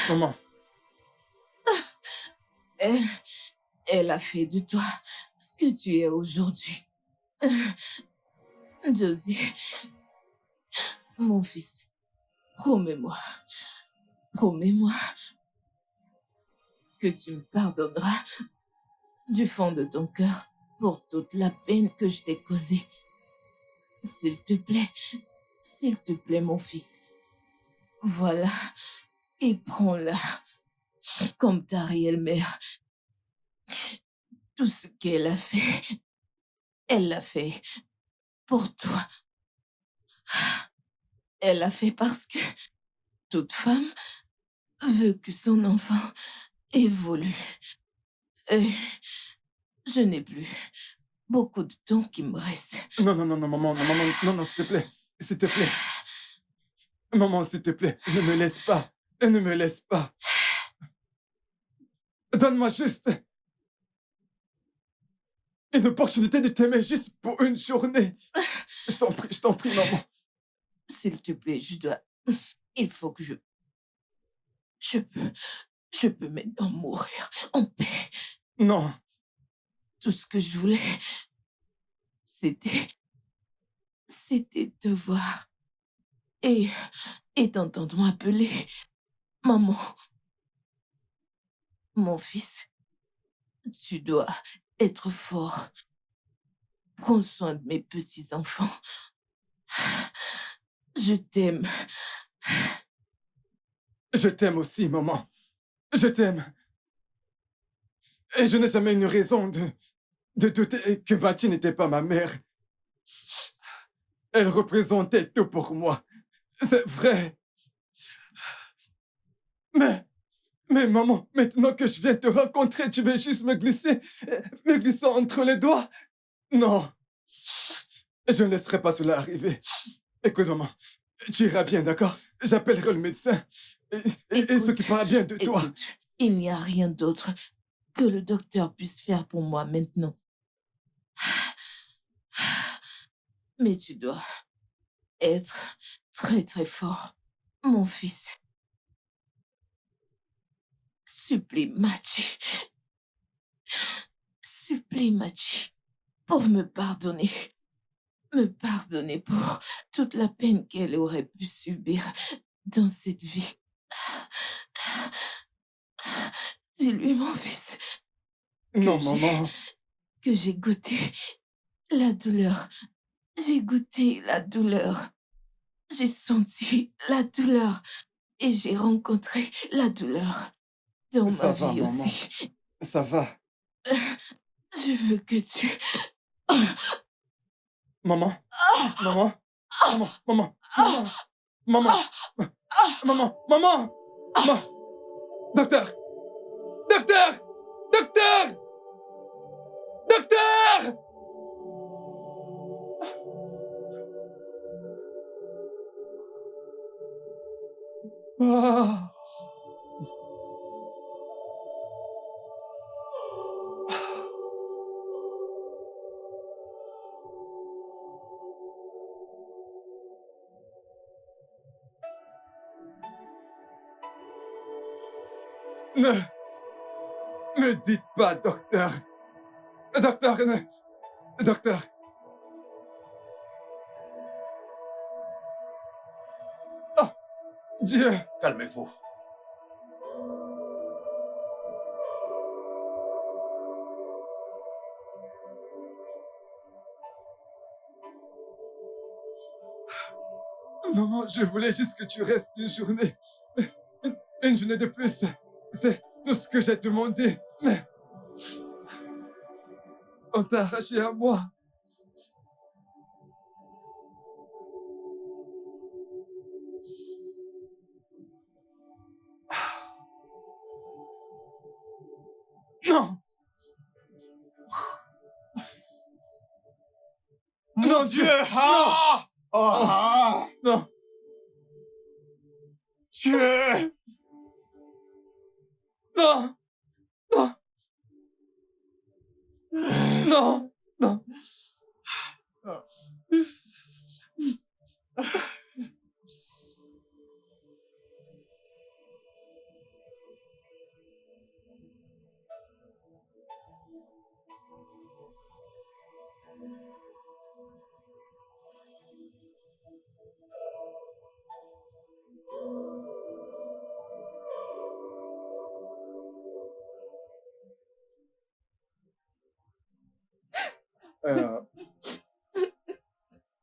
Maman, Elle a fait de toi ce que tu es aujourd'hui. Josie, mon fils, promets-moi que tu me pardonneras du fond de ton cœur pour toute la peine que je t'ai causée. S'il te plaît, mon fils. Voilà, et prends-la comme ta réelle mère. Tout ce qu'elle a fait, elle l'a fait pour toi. Elle l'a fait parce que Toute femme veut que son enfant évolue. Et je n'ai plus beaucoup de temps qui me reste. Non, non, non, non, maman, non, maman, non, non, s'il te plaît. S'il te plaît. Maman, s'il te plaît, ne me laisse pas. Ne me laisse pas. Donne-moi juste une opportunité de t'aimer juste pour une journée. Je t'en prie, maman. S'il te plaît, je dois... Il faut que je peux maintenant mourir en paix. Non. Tout ce que je voulais, c'était te voir et t'entendre m'appeler maman. Mon fils, tu dois être fort. Prends soin de mes petits-enfants. Je t'aime. Je t'aime aussi, maman. Je t'aime. Et je n'ai jamais une raison de douter que Mathie n'était pas ma mère. Elle représentait tout pour moi. C'est vrai. Mais maman, maintenant que je viens te rencontrer, tu veux juste me glisser entre les doigts? Non. Je ne laisserai pas cela arriver. Écoute, maman, tu iras bien, d'accord? J'appellerai le médecin et s'occupera bien de toi. Écoute, il n'y a rien d'autre que le docteur puisse faire pour moi maintenant. Mais tu dois être très très fort, mon fils. Supplie Mathie pour me pardonner. Me pardonner pour toute la peine qu'elle aurait pu subir dans cette vie. Dis-lui, mon fils. Non, maman. Que j'ai goûté la douleur. J'ai goûté la douleur. J'ai senti la douleur. Et j'ai rencontré la douleur dans ma vie maman. aussi. Ça va. Je veux que tu... Maman. Maman. Maman. Maman. Maman. Maman. Maman. Docteur. Docteur. Docteur. Docteur. Ah. Ne me dites pas, docteur. Docteur, docteur. Oh, Dieu. Calmez-vous. Maman, je voulais juste que tu restes une journée. Une journée de plus. C'est tout ce que j'ai demandé. Mais on t'a arraché à moi. Non. Mon Dieu! Ah! Ah! Non. Dieu! Non. Non. Non. Non.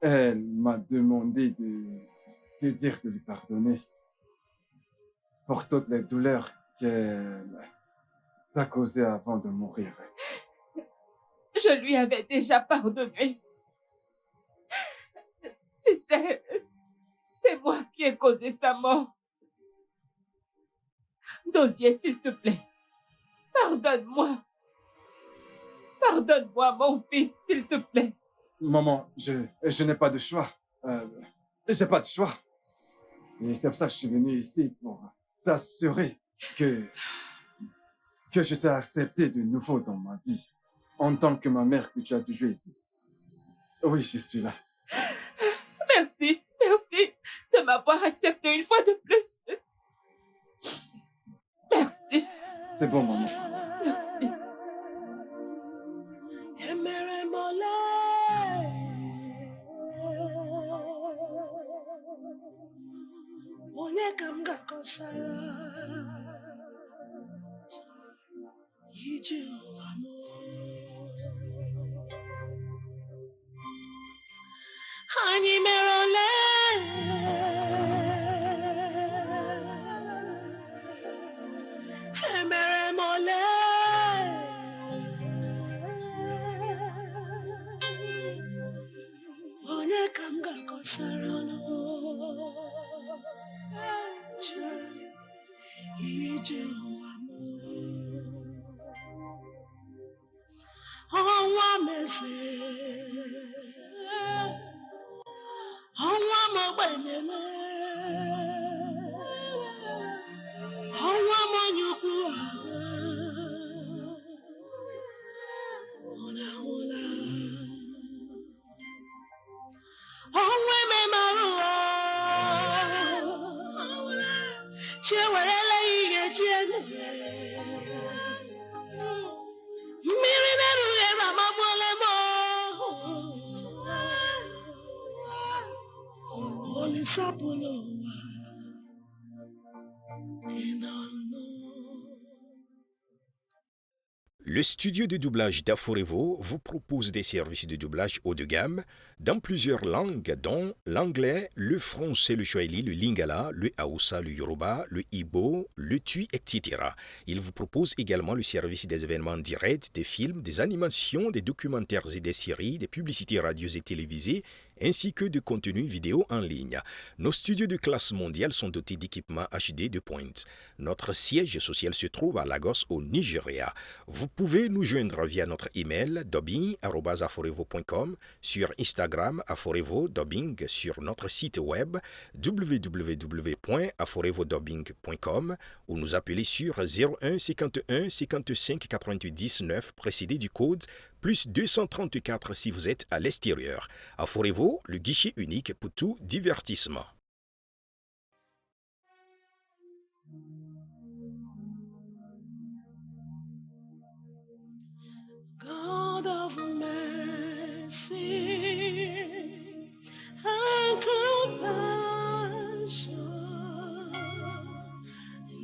Elle m'a demandé de dire de lui pardonner pour toutes les douleurs qu'elle a causées avant de mourir. Je lui avais déjà pardonné. Tu sais, c'est moi qui ai causé sa mort. Dosier, s'il te plaît. Pardonne-moi. Pardonne-moi, mon fils, s'il te plaît. Maman, je n'ai pas de choix. J'ai pas de choix. Et c'est pour ça que je suis venu ici pour t'assurer que je t'ai accepté de nouveau dans ma vie. En tant que ma mère que tu as toujours été. Oui, je suis là. Merci de m'avoir accepté une fois de plus. Merci. C'est bon, maman. Merci. Anyị mere ole emere m ole onye ka m ga-akọsara ọnụ ije ụwa m ọnwa meze ọnwa m ogbenyele ọnwa m onye ukwu ụla ọnwa ememarụ chi ewerela ihe ji elu mmiri na-erughị eru amagbuola m olisapụla ụwa ị nọ Le studio de doublage d'Aforevo vous propose des services de doublage haut de gamme dans plusieurs langues, dont l'anglais, le français, le swahili, le lingala, le haoussa, le yoruba, le igbo, le tui, etc. Il vous propose également le service des événements directs, des films, des animations, des documentaires et des séries, des publicités radios et télévisées, ainsi que de contenus vidéo en ligne. Nos studios de classe mondiale sont dotés d'équipements HD de pointe. Notre siège social se trouve à Lagos, au Nigeria. Vous pouvez nous joindre via notre email dubbing@aforevo.com, sur Instagram Aforevo Dubbing, sur notre site web www.aforevodubbing.com ou nous appeler sur 01 51 55 88 19 précédé du code plus 234 si vous êtes à l'extérieur. Aforevo, le guichet unique pour tout divertissement. God of mercy and compassion,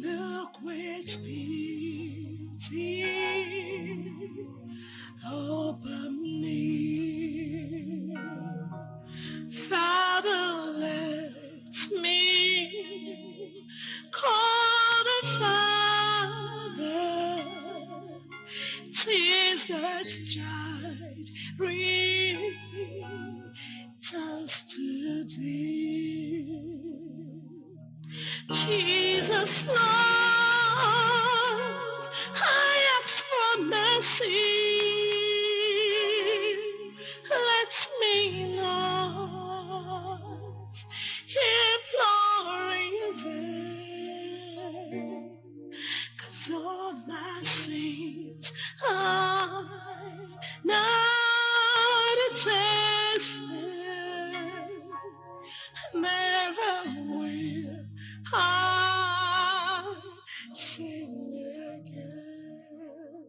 look with pity upon me. Father, let me call the Father. 'Tis that child returns to thee. Jesus, Lord, I ask for mercy. Let me not imploring vain, 'cause all my sins I not tasted, never will I sin again.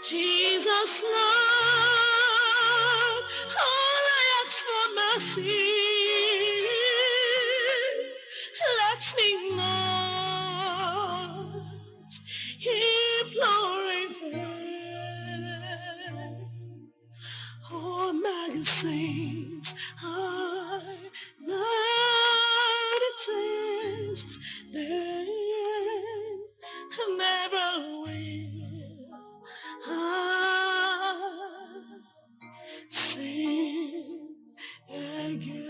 Jesus, Lord, all I ask for mercy. Let me not imploring vain. Oh, magazines, I not taste them, never will I sin again.